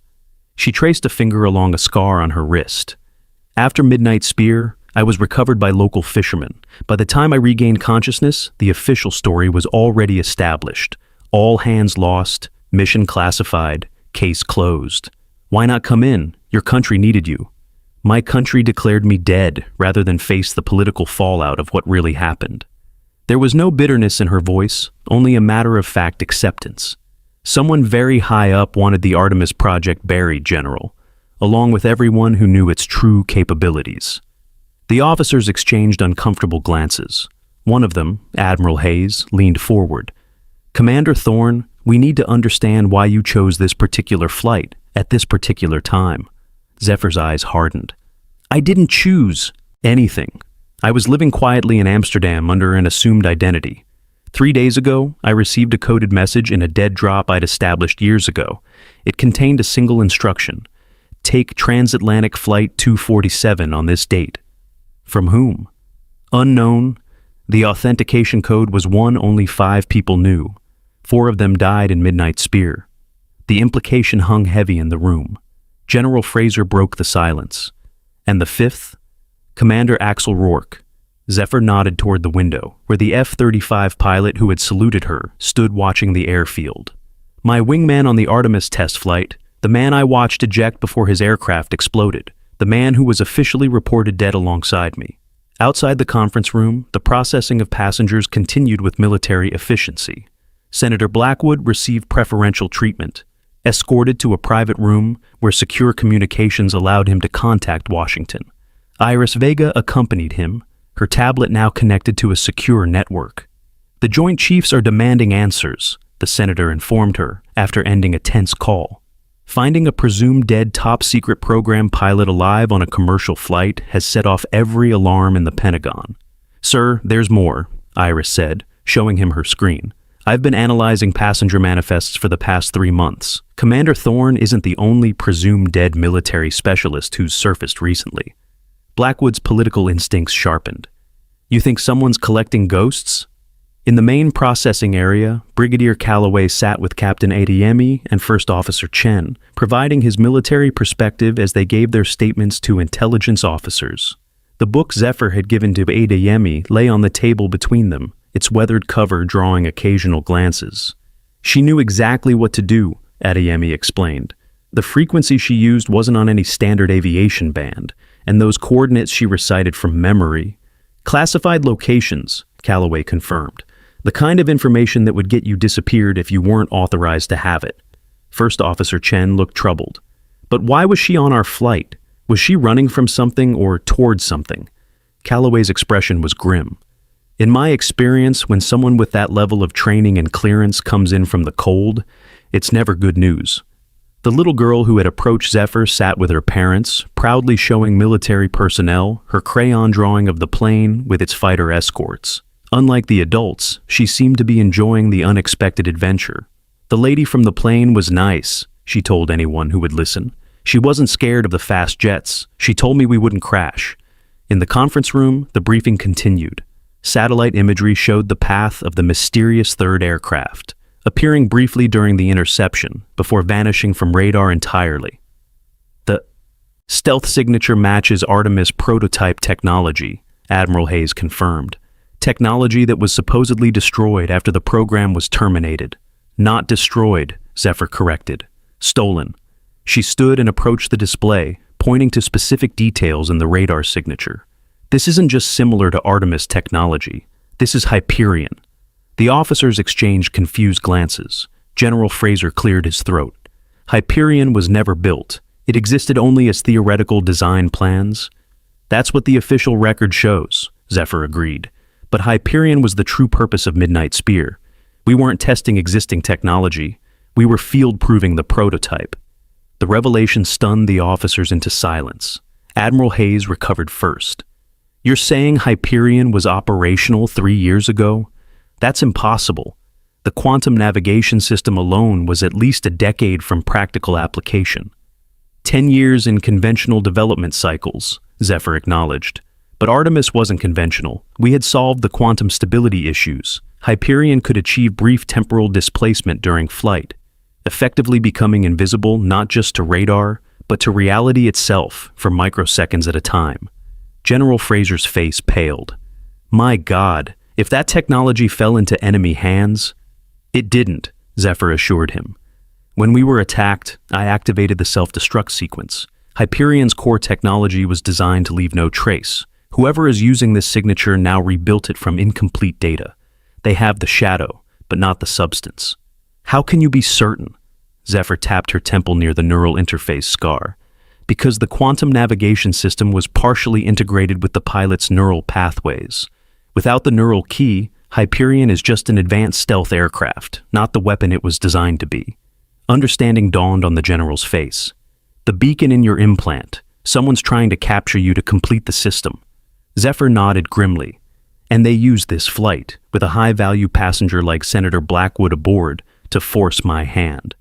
She traced a finger along a scar on her wrist. After Midnight Spear, I was recovered by local fishermen. By the time I regained consciousness, the official story was already established. All hands lost, mission classified, case closed. Why not come in? Your country needed you. My country declared me dead rather than face the political fallout of what really happened. There was no bitterness in her voice, only a matter-of-fact acceptance. Someone very high up wanted the Artemis project buried, General, along with everyone who knew its true capabilities. The officers exchanged uncomfortable glances. One of them, Admiral Hayes, leaned forward. Commander Thorne, we need to understand why you chose this particular flight at this particular time. Zephyr's eyes hardened. I didn't choose anything. I was living quietly in Amsterdam under an assumed identity. 3 days ago, I received a coded message in a dead drop I'd established years ago. It contained a single instruction. Take transatlantic Flight 247 on this date. From whom? Unknown. The authentication code was one only 5 people knew. 4 of them died in Midnight Spear. The implication hung heavy in the room. General Fraser broke the silence. And the 5th? Commander Axel Rourke. Zephyr nodded toward the window, where the F-35 pilot who had saluted her stood watching the airfield. My wingman on the Artemis test flight, the man I watched eject before his aircraft exploded, the man who was officially reported dead alongside me. Outside the conference room, the processing of passengers continued with military efficiency. Senator Blackwood received preferential treatment, escorted to a private room where secure communications allowed him to contact Washington. Iris Vega accompanied him, her tablet now connected to a secure network. The Joint Chiefs are demanding answers, the senator informed her after ending a tense call. Finding a presumed dead top-secret program pilot alive on a commercial flight has set off every alarm in the Pentagon. Sir, there's more, Iris said, showing him her screen. I've been analyzing passenger manifests for the past 3 months. Commander Thorne isn't the only presumed dead military specialist who's surfaced recently. Blackwood's political instincts sharpened. You think someone's collecting ghosts? In the main processing area, Brigadier Calloway sat with Captain Adeyemi and First Officer Chen, providing his military perspective as they gave their statements to intelligence officers. The book Zephyr had given to Adeyemi lay on the table between them, its weathered cover drawing occasional glances. She knew exactly what to do, Adeyemi explained. The frequency she used wasn't on any standard aviation band, and those coordinates she recited from memory. Classified locations, Calloway confirmed. The kind of information that would get you disappeared if you weren't authorized to have it. First Officer Chen looked troubled. But why was she on our flight? Was she running from something or towards something? Calloway's expression was grim. In my experience, when someone with that level of training and clearance comes in from the cold, it's never good news. The little girl who had approached Zephyr sat with her parents, proudly showing military personnel her crayon drawing of the plane with its fighter escorts. Unlike the adults, she seemed to be enjoying the unexpected adventure. The lady from the plane was nice, she told anyone who would listen. She wasn't scared of the fast jets. She told me we wouldn't crash. In the conference room, the briefing continued. Satellite imagery showed the path of the mysterious third aircraft, appearing briefly during the interception before vanishing from radar entirely. The stealth signature matches Artemis prototype technology, Admiral Hayes confirmed. Technology that was supposedly destroyed after the program was terminated. Not destroyed, Zephyr corrected. Stolen. She stood and approached the display, pointing to specific details in the radar signature. This isn't just similar to Artemis technology. This is Hyperion. The officers exchanged confused glances. General Fraser cleared his throat. Hyperion was never built. It existed only as theoretical design plans. That's what the official record shows, Zephyr agreed. But Hyperion was the true purpose of Midnight Spear. We weren't testing existing technology. We were field-proving the prototype. The revelation stunned the officers into silence. Admiral Hayes recovered first. You're saying Hyperion was operational 3 years ago? That's impossible. The quantum navigation system alone was at least a decade from practical application. 10 years in conventional development cycles, Zephyr acknowledged. But Artemis wasn't conventional. We had solved the quantum stability issues. Hyperion could achieve brief temporal displacement during flight, effectively becoming invisible not just to radar, but to reality itself for microseconds at a time. General Fraser's face paled. My God, if that technology fell into enemy hands— It didn't, Zephyr assured him. When we were attacked, I activated the self-destruct sequence. Hyperion's core technology was designed to leave no trace. Whoever is using this signature now rebuilt it from incomplete data. They have the shadow, but not the substance. How can you be certain? Zephyr tapped her temple near the neural interface scar. Because the quantum navigation system was partially integrated with the pilot's neural pathways. Without the neural key, Hyperion is just an advanced stealth aircraft, not the weapon it was designed to be. Understanding dawned on the general's face. The beacon in your implant. Someone's trying to capture you to complete the system. Zephyr nodded grimly. And they used this flight, with a high-value passenger like Senator Blackwood aboard, to force my hand.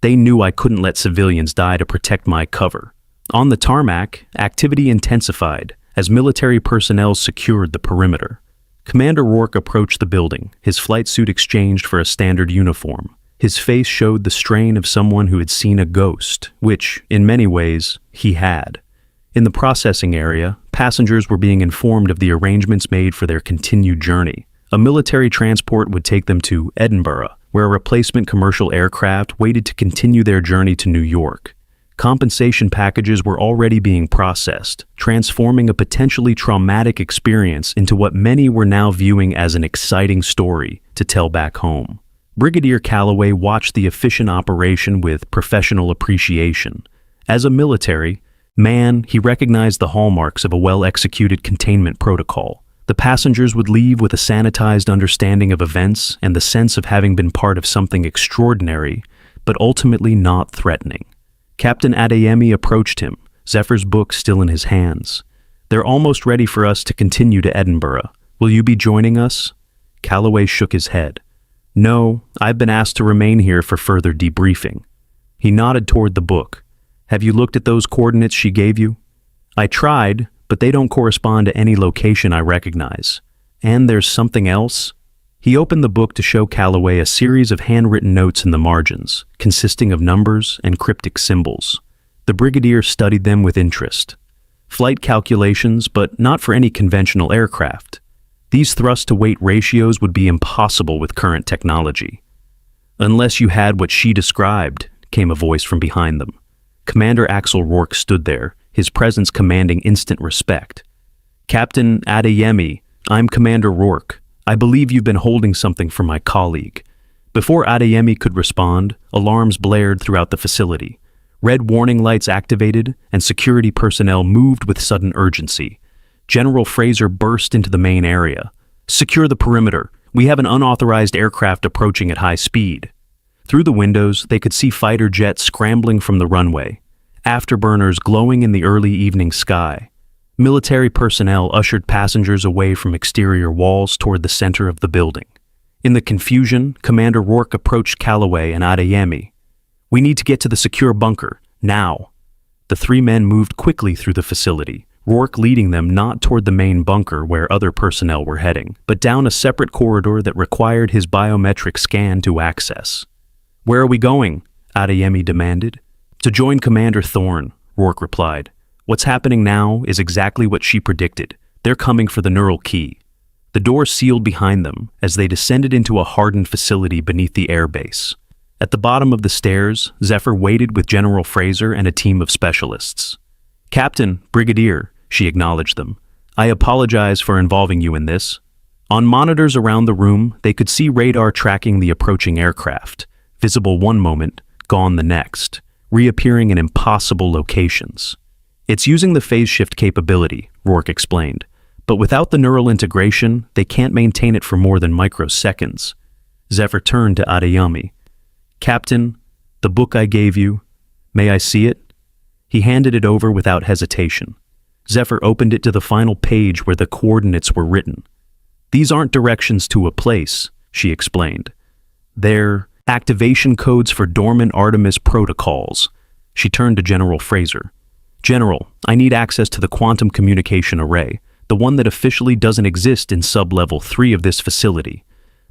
They knew I couldn't let civilians die to protect my cover. On the tarmac, activity intensified as military personnel secured the perimeter. Commander Rourke approached the building, his flight suit exchanged for a standard uniform. His face showed the strain of someone who had seen a ghost, which, in many ways, he had. In the processing area, passengers were being informed of the arrangements made for their continued journey. A military transport would take them to Edinburgh, where a replacement commercial aircraft waited to continue their journey to New York. Compensation packages were already being processed, transforming a potentially traumatic experience into what many were now viewing as an exciting story to tell back home. Brigadier Calloway watched the efficient operation with professional appreciation. As a military man, he recognized the hallmarks of a well-executed containment protocol. The passengers would leave with a sanitized understanding of events and the sense of having been part of something extraordinary, but ultimately not threatening. Captain Adeyemi approached him, Zephyr's book still in his hands. They're almost ready for us to continue to Edinburgh. Will you be joining us? Calloway shook his head. No, I've been asked to remain here for further debriefing. He nodded toward the book. Have you looked at those coordinates she gave you? I tried, but they don't correspond to any location I recognize. And there's something else? He opened the book to show Calloway a series of handwritten notes in the margins, consisting of numbers and cryptic symbols. The brigadier studied them with interest. Flight calculations, but not for any conventional aircraft. These thrust-to-weight ratios would be impossible with current technology. Unless you had what she described, came a voice from behind them. Commander Axel Rourke stood there, his presence commanding instant respect. Captain Adeyemi, I'm Commander Rourke. I believe you've been holding something for my colleague. Before Adeyemi could respond, alarms blared throughout the facility. Red warning lights activated, and security personnel moved with sudden urgency. General Fraser burst into the main area. Secure the perimeter. We have an unauthorized aircraft approaching at high speed. Through the windows, they could see fighter jets scrambling from the runway, afterburners glowing in the early evening sky. Military personnel ushered passengers away from exterior walls toward the center of the building. In the confusion, Commander Rourke approached Calloway and Adeyemi. We need to get to the secure bunker, now. The three men moved quickly through the facility, Rourke leading them not toward the main bunker where other personnel were heading, but down a separate corridor that required his biometric scan to access. "Where are we going?" Adeyemi demanded. "To join Commander Thorne," Rourke replied. "What's happening now is exactly what she predicted. They're coming for the neural key." The door sealed behind them as they descended into a hardened facility beneath the airbase. At the bottom of the stairs, Zephyr waited with General Fraser and a team of specialists. "Captain, Brigadier," she acknowledged them. "I apologize for involving you in this." On monitors around the room, they could see radar tracking the approaching aircraft, visible one moment, gone the next, reappearing in impossible locations. "It's using the phase shift capability," Rourke explained. "But without the neural integration, they can't maintain it for more than microseconds." Zephyr turned to Adeyemi. "Captain, the book I gave you, may I see it?" He handed it over without hesitation. Zephyr opened it to the final page where the coordinates were written. "These aren't directions to a place," she explained. "They're activation codes for dormant Artemis protocols." She turned to General Fraser. "General, I need access to the quantum communication array, the one that officially doesn't exist in sub-level 3 of this facility."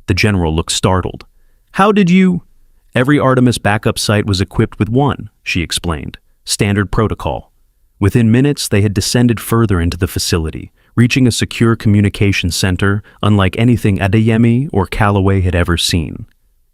The general looked startled. "How did you—" "Every Artemis backup site was equipped with one," she explained. "Standard protocol." Within minutes, they had descended further into the facility, reaching a secure communication center unlike anything Adeyemi or Calloway had ever seen.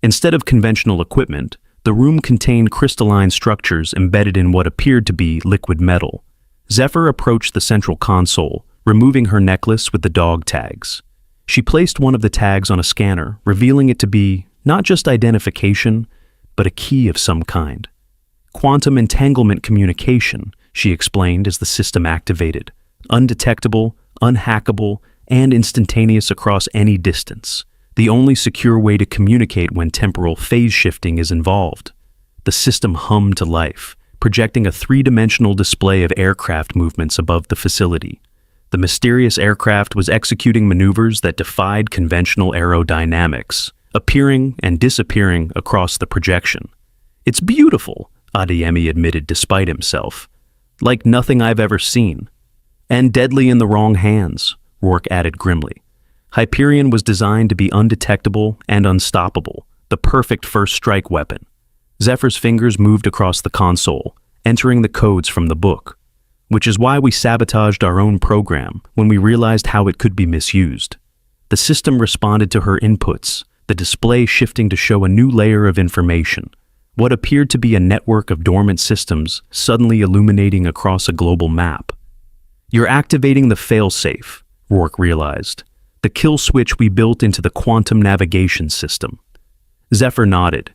Instead of conventional equipment, the room contained crystalline structures embedded in what appeared to be liquid metal. Zephyr approached the central console, removing her necklace with the dog tags. She placed one of the tags on a scanner, revealing it to be not just identification, but a key of some kind. "Quantum entanglement communication," she explained as the system activated. "Undetectable, unhackable, and instantaneous across any distance. The only secure way to communicate when temporal phase shifting is involved." The system hummed to life, projecting a three-dimensional display of aircraft movements above the facility. The mysterious aircraft was executing maneuvers that defied conventional aerodynamics, appearing and disappearing across the projection. "It's beautiful," Adeyemi admitted despite himself. "Like nothing I've ever seen." "And deadly in the wrong hands," Rourke added grimly. Hyperion was designed to be undetectable and unstoppable, the perfect first strike weapon. Zephyr's fingers moved across the console, entering the codes from the book. "Which is why we sabotaged our own program when we realized how it could be misused." The system responded to her inputs, the display shifting to show a new layer of information, what appeared to be a network of dormant systems suddenly illuminating across a global map. "You're activating the failsafe," Rourke realized, "the kill switch we built into the quantum navigation system." Zephyr nodded.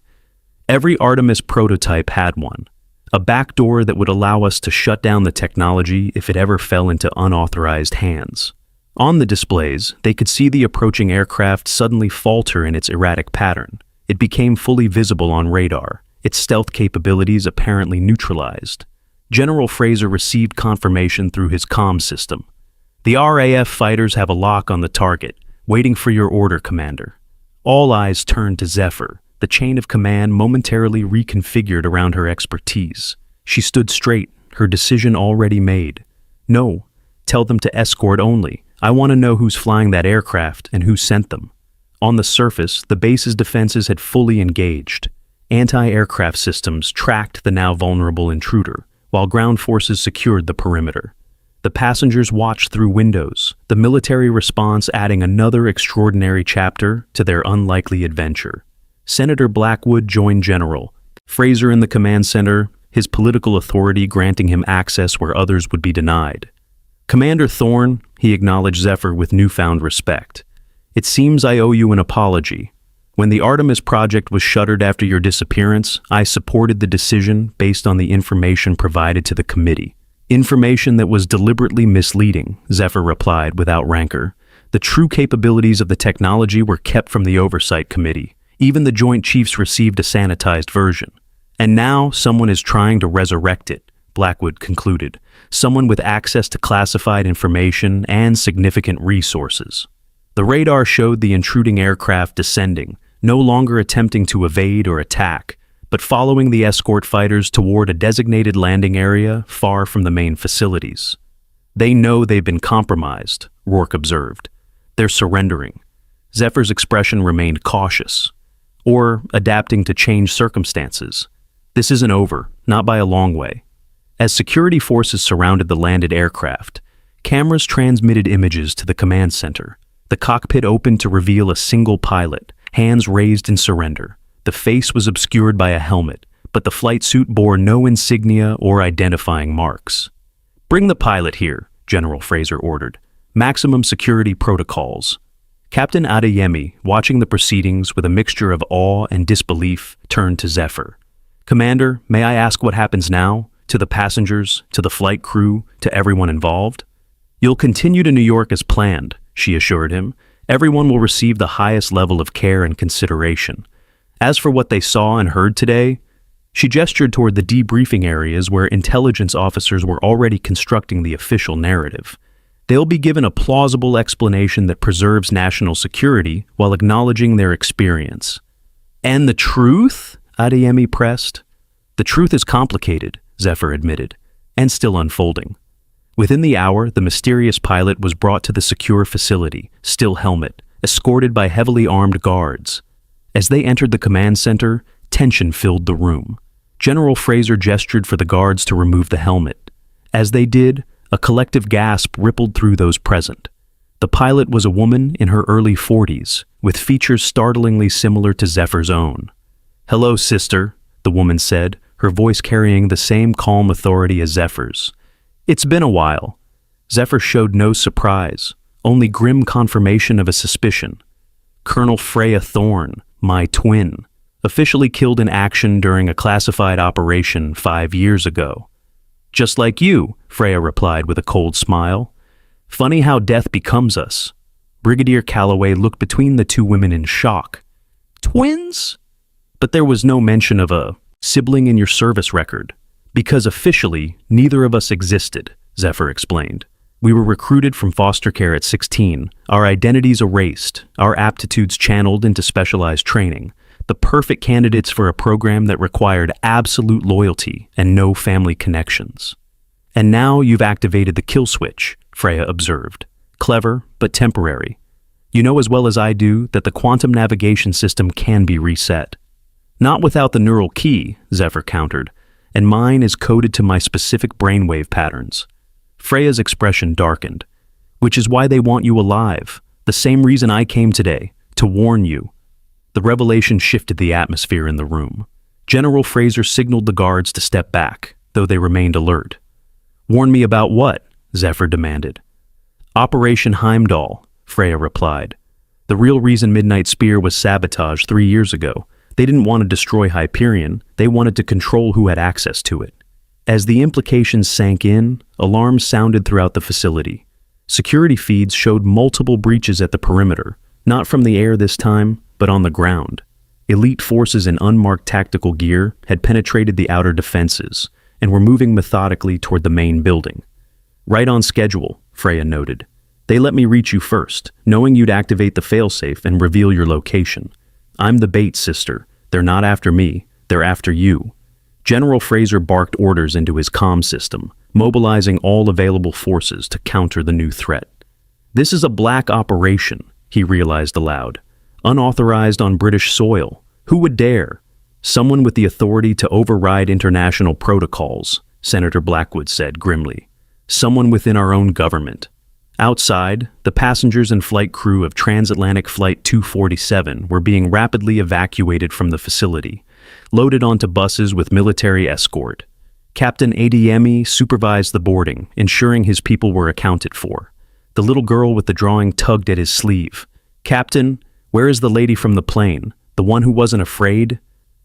"Every Artemis prototype had one. A backdoor that would allow us to shut down the technology if it ever fell into unauthorized hands." On the displays, they could see the approaching aircraft suddenly falter in its erratic pattern. It became fully visible on radar, its stealth capabilities apparently neutralized. General Fraser received confirmation through his comm system. "The RAF fighters have a lock on the target, waiting for your order, Commander." All eyes turned to Zephyr, the chain of command momentarily reconfigured around her expertise. She stood straight, her decision already made. "No, tell them to escort only. I want to know who's flying that aircraft and who sent them." On the surface, the base's defenses had fully engaged. Anti-aircraft systems tracked the now vulnerable intruder, while ground forces secured the perimeter. The passengers watched through windows, the military response adding another extraordinary chapter to their unlikely adventure. Senator Blackwood joined General Fraser in the command center, his political authority granting him access where others would be denied. "Commander Thorne," he acknowledged Zephyr with newfound respect. "It seems I owe you an apology. When the Artemis project was shuttered after your disappearance, I supported the decision based on the information provided to the committee. Information that was deliberately misleading," Zephyr replied without rancor. "The true capabilities of the technology were kept from the Oversight Committee. Even the Joint Chiefs received a sanitized version. And now someone is trying to resurrect it," Blackwood concluded. "Someone with access to classified information and significant resources." The radar showed the intruding aircraft descending, no longer attempting to evade or attack, but following the escort fighters toward a designated landing area far from the main facilities. They know they've been compromised, Rourke observed. They're surrendering. Zephyr's expression remained cautious, or adapting to changed circumstances. This isn't over, not by a long way. As security forces surrounded the landed aircraft, cameras transmitted images to the command center. The cockpit opened to reveal a single pilot, hands raised in surrender. The face was obscured by a helmet, but the flight suit bore no insignia or identifying marks. "Bring the pilot here," General Fraser ordered. "Maximum security protocols." Captain Adeyemi, watching the proceedings with a mixture of awe and disbelief, turned to Zephyr. "Commander, may I ask what happens now? To the passengers, to the flight crew, to everyone involved?" "You'll continue to New York as planned," she assured him. "Everyone will receive the highest level of care and consideration. As for what they saw and heard today," she gestured toward the debriefing areas where intelligence officers were already constructing the official narrative. "They'll be given a plausible explanation that preserves national security while acknowledging their experience." "And the truth?" Adeyemi pressed. "The truth is complicated," Zephyr admitted, "and still unfolding." Within the hour, the mysterious pilot was brought to the secure facility, still helmet, escorted by heavily armed guards. As they entered the command center, tension filled the room. General Fraser gestured for the guards to remove the helmet. As they did, a collective gasp rippled through those present. The pilot was a woman in her early 40s, with features startlingly similar to Zephyr's own. "Hello, sister," the woman said, her voice carrying the same calm authority as Zephyr's. "It's been a while." Zephyr showed no surprise, only grim confirmation of a suspicion. "Colonel Freya Thorne, my twin, officially killed in action during a classified operation 5 years ago." "Just like you," Freya replied with a cold smile. "Funny how death becomes us." Brigadier Calloway looked between the two women in shock. "Twins?" "But there was no mention of a sibling in your service record. Because officially, neither of us existed," Zephyr explained. "We were recruited from foster care at 16, our identities erased, our aptitudes channeled into specialized training, the perfect candidates for a program that required absolute loyalty and no family connections." "And now you've activated the kill switch," Freya observed. "Clever, but temporary. You know as well as I do that the quantum navigation system can be reset." "Not without the neural key," Zephyr countered, "and mine is coded to my specific brainwave patterns." Freya's expression darkened. "Which is why they want you alive. The same reason I came today, to warn you." The revelation shifted the atmosphere in the room. General Fraser signaled the guards to step back, though they remained alert. "Warn me about what?" Zephyr demanded. "Operation Heimdall," Freya replied. "The real reason Midnight Spear was sabotaged 3 years ago. They didn't want to destroy Hyperion, they wanted to control who had access to it." As the implications sank in, alarms sounded throughout the facility. Security feeds showed multiple breaches at the perimeter, not from the air this time, but on the ground. Elite forces in unmarked tactical gear had penetrated the outer defenses and were moving methodically toward the main building. "Right on schedule," Freya noted. "They let me reach you first, knowing you'd activate the failsafe and reveal your location. I'm the bait, sister. They're not after me, they're after you." General Fraser barked orders into his comm system, mobilizing all available forces to counter the new threat. "This is a black operation," he realized aloud. "Unauthorized on British soil. Who would dare? Someone with the authority to override international protocols," Senator Blackwood said grimly. "Someone within our own government." Outside, the passengers and flight crew of Transatlantic Flight 247 were being rapidly evacuated from the facility, loaded onto buses with military escort. Captain Adeyemi supervised the boarding, ensuring his people were accounted for. The little girl with the drawing tugged at his sleeve. "Captain, where is the lady from the plane, the one who wasn't afraid?"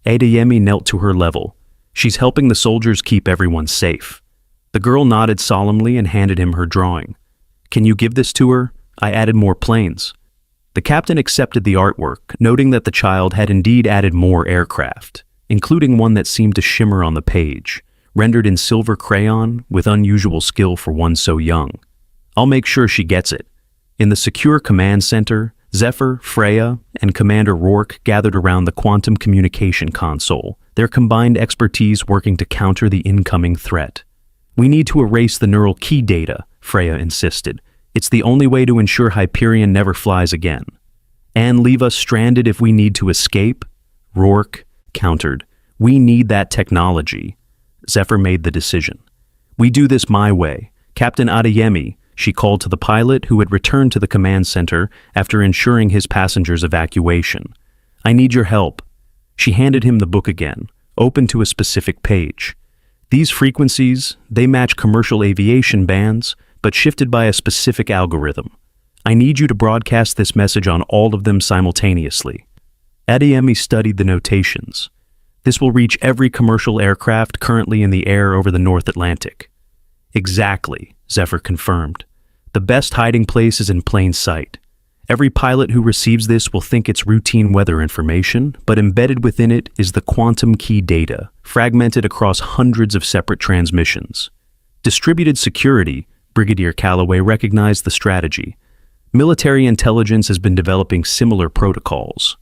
Adeyemi knelt to her level. "She's helping the soldiers keep everyone safe." The girl nodded solemnly and handed him her drawing. "Can you give this to her? I added more planes." The captain accepted the artwork, noting that the child had indeed added more aircraft, including one that seemed to shimmer on the page, rendered in silver crayon with unusual skill for one so young. "I'll make sure she gets it." In the secure command center, Zephyr, Freya, and Commander Rourke gathered around the quantum communication console, their combined expertise working to counter the incoming threat. "We need to erase the neural key data," Freya insisted. "It's the only way to ensure Hyperion never flies again." "And leave us stranded if we need to escape?" Rourke countered. "We need that technology." Zephyr made the decision. "We do this my way. Captain Adeyemi," she called to the pilot who had returned to the command center after ensuring his passengers' evacuation. "I need your help." She handed him the book again, open to a specific page. "These frequencies, they match commercial aviation bands, but shifted by a specific algorithm. I need you to broadcast this message on all of them simultaneously." Adeyemi studied the notations. "This will reach every commercial aircraft currently in the air over the North Atlantic." "Exactly," Zephyr confirmed. "The best hiding place is in plain sight. Every pilot who receives this will think it's routine weather information, but embedded within it is the quantum key data, fragmented across hundreds of separate transmissions." Distributed security, Brigadier Calloway recognized the strategy. "Military intelligence has been developing similar protocols.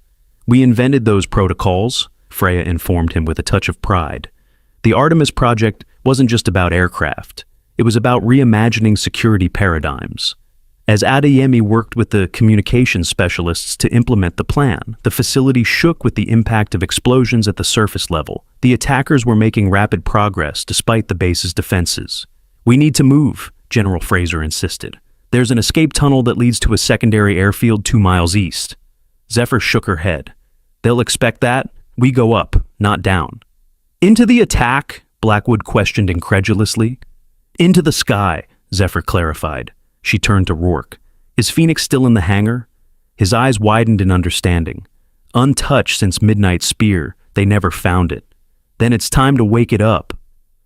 We invented those protocols," Freya informed him with a touch of pride. "The Artemis project wasn't just about aircraft. It was about reimagining security paradigms." As Adeyemi worked with the communications specialists to implement the plan, the facility shook with the impact of explosions at the surface level. The attackers were making rapid progress despite the base's defenses. "We need to move," General Fraser insisted. "There's an escape tunnel that leads to a secondary airfield 2 miles east." Zephyr shook her head. "They'll expect that. We go up, not down." "Into the attack?" Blackwood questioned incredulously. "Into the sky," Zephyr clarified. She turned to Rourke. "Is Phoenix still in the hangar?" His eyes widened in understanding. "Untouched since Midnight Spear, they never found it." "Then it's time to wake it up."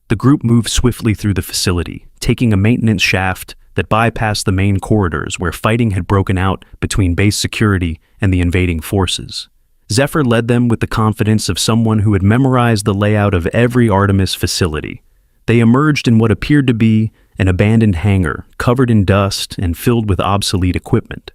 The group moved swiftly through the facility, taking a maintenance shaft that bypassed the main corridors where fighting had broken out between base security and the invading forces. Zephyr led them with the confidence of someone who had memorized the layout of every Artemis facility. They emerged in what appeared to be an abandoned hangar, covered in dust and filled with obsolete equipment.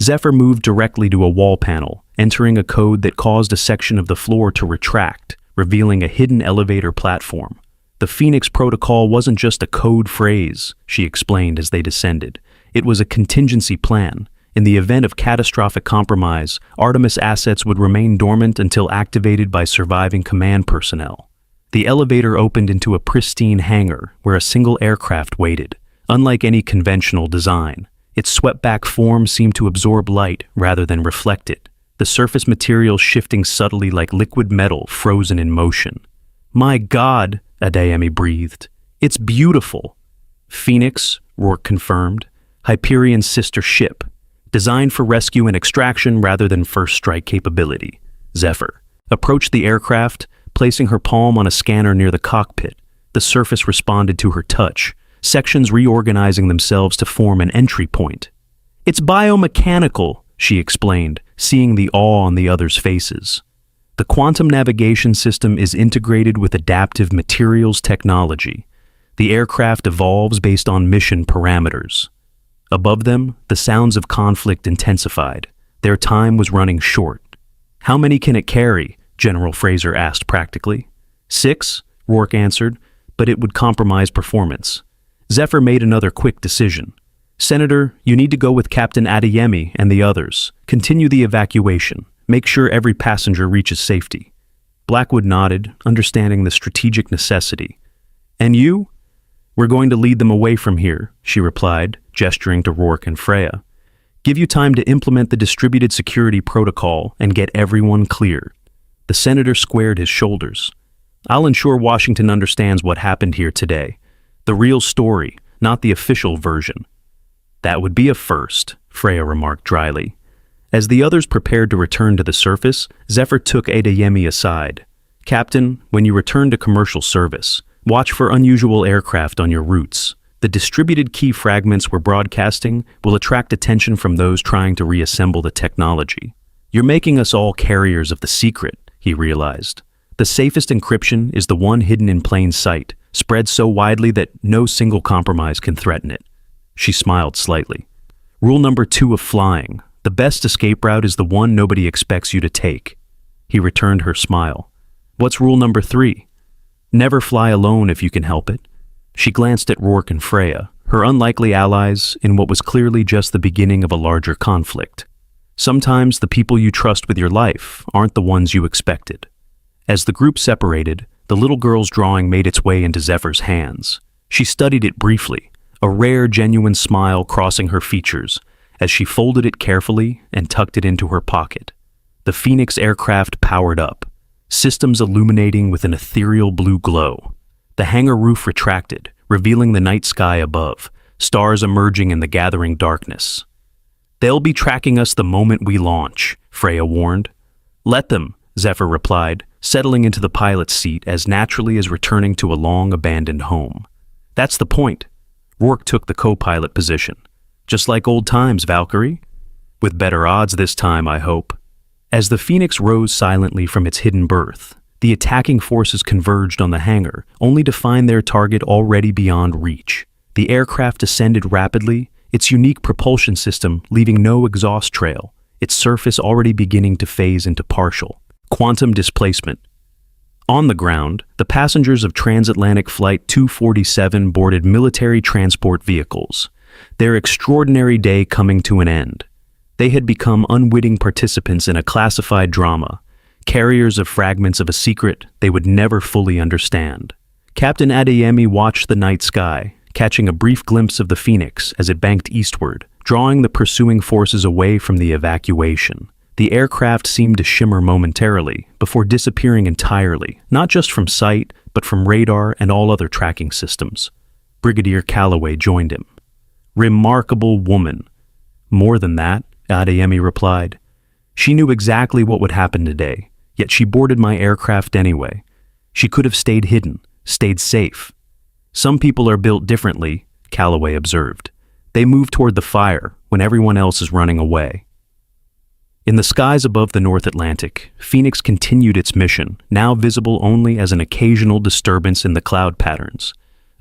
Zephyr moved directly to a wall panel, entering a code that caused a section of the floor to retract, revealing a hidden elevator platform. The Phoenix protocol wasn't just a code phrase, she explained as they descended. It was a contingency plan. In the event of catastrophic compromise, Artemis assets would remain dormant until activated by surviving command personnel. The elevator opened into a pristine hangar where a single aircraft waited. Unlike any conventional design, its swept-back form seemed to absorb light rather than reflect it, the surface material shifting subtly like liquid metal frozen in motion. "My God," Adeyemi breathed. "It's beautiful." "Phoenix," Rourke confirmed. "Hyperion's sister ship. Designed for rescue and extraction rather than first strike capability." Zephyr approached the aircraft, placing her palm on a scanner near the cockpit. The surface responded to her touch, sections reorganizing themselves to form an entry point. "It's biomechanical," she explained, seeing the awe on the others' faces. "The quantum navigation system is integrated with adaptive materials technology. The aircraft evolves based on mission parameters." Above them, the sounds of conflict intensified. Their time was running short. "How many can it carry?" General Fraser asked practically. 6, Rourke answered, but it would compromise performance. Zephyr made another quick decision. "Senator, you need to go with Captain Adeyemi and the others. Continue the evacuation. Make sure every passenger reaches safety." Blackwood nodded, understanding the strategic necessity. "And you?" "We're going to lead them away from here," she replied, gesturing to Rourke and Freya. "Give you time to implement the distributed security protocol and get everyone clear." The senator squared his shoulders. "I'll ensure Washington understands what happened here today. The real story, not the official version." "That would be a first," Freya remarked dryly. As the others prepared to return to the surface, Zephyr took Adeyemi aside. "Captain, when you return to commercial service, watch for unusual aircraft on your routes. The distributed key fragments we're broadcasting will attract attention from those trying to reassemble the technology." "You're making us all carriers of the secret," he realized. "The safest encryption is the one hidden in plain sight, spread so widely that no single compromise can threaten it." She smiled slightly. "Rule number 2 of flying. The best escape route is the one nobody expects you to take." He returned her smile. "What's rule number 3? Never fly alone if you can help it." She glanced at Rourke and Freya, her unlikely allies in what was clearly just the beginning of a larger conflict. Sometimes the people you trust with your life aren't the ones you expected. As the group separated, the little girl's drawing made its way into Zephyr's hands. She studied it briefly, a rare, genuine smile crossing her features as she folded it carefully and tucked it into her pocket. The Phoenix aircraft powered up, systems illuminating with an ethereal blue glow. The hangar roof retracted, revealing the night sky above, stars emerging in the gathering darkness. "They'll be tracking us the moment we launch," Freya warned. "Let them," Zephyr replied, settling into the pilot's seat as naturally as returning to a long-abandoned home. "That's the point." Rourke took the co-pilot position. "Just like old times, Valkyrie. With better odds this time, I hope." As the Phoenix rose silently from its hidden berth, the attacking forces converged on the hangar, only to find their target already beyond reach. The aircraft descended rapidly, its unique propulsion system leaving no exhaust trail, its surface already beginning to phase into partial quantum displacement. On the ground, the passengers of Transatlantic Flight 247 boarded military transport vehicles, their extraordinary day coming to an end. They had become unwitting participants in a classified drama, carriers of fragments of a secret they would never fully understand. Captain Adeyemi watched the night sky, catching a brief glimpse of the Phoenix as it banked eastward, drawing the pursuing forces away from the evacuation. The aircraft seemed to shimmer momentarily, before disappearing entirely, not just from sight, but from radar and all other tracking systems. Brigadier Calloway joined him. "Remarkable woman." "More than that," Adeyemi replied. "She knew exactly what would happen today, yet she boarded my aircraft anyway. She could have stayed hidden, stayed safe." "Some people are built differently," Calloway observed. "They move toward the fire when everyone else is running away." In the skies above the North Atlantic, Phoenix continued its mission, now visible only as an occasional disturbance in the cloud patterns.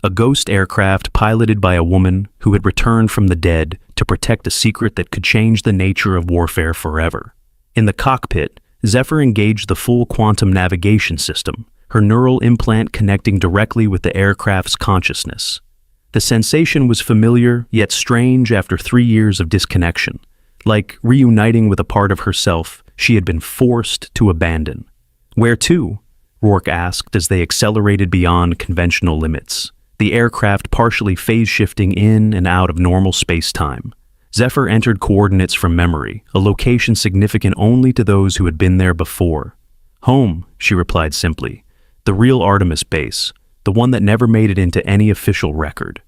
A ghost aircraft piloted by a woman who had returned from the dead to protect a secret that could change the nature of warfare forever. In the cockpit, Zephyr engaged the full quantum navigation system, her neural implant connecting directly with the aircraft's consciousness. The sensation was familiar, yet strange after 3 years of disconnection, like reuniting with a part of herself she had been forced to abandon. "Where to?" Rourke asked as they accelerated beyond conventional limits, the aircraft partially phase-shifting in and out of normal space-time. Zephyr entered coordinates from memory, a location significant only to those who had been there before. "Home," she replied simply. "The real Artemis base, the one that never made it into any official record."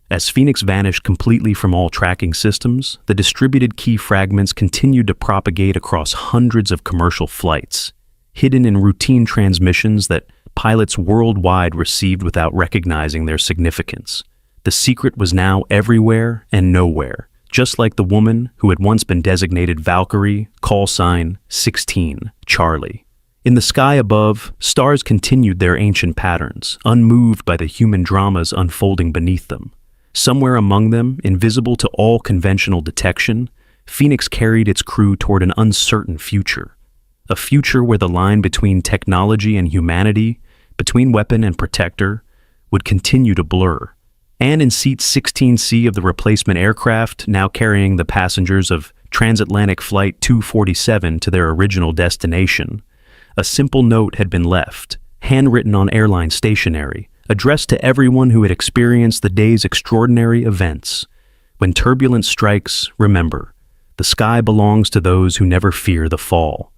As Phoenix vanished completely from all tracking systems, the distributed key fragments continued to propagate across hundreds of commercial flights, hidden in routine transmissions that pilots worldwide received without recognizing their significance. The secret was now everywhere and nowhere, just like the woman who had once been designated Valkyrie, call sign 16, Charlie. In the sky above, stars continued their ancient patterns, unmoved by the human dramas unfolding beneath them. Somewhere among them, invisible to all conventional detection, Phoenix carried its crew toward an uncertain future. A future where the line between technology and humanity, between weapon and protector, would continue to blur. And in Seat 16C of the replacement aircraft, now carrying the passengers of Transatlantic Flight 247 to their original destination, a simple note had been left, handwritten on airline stationery, addressed to everyone who had experienced the day's extraordinary events. "When turbulence strikes, remember, the sky belongs to those who never fear the fall."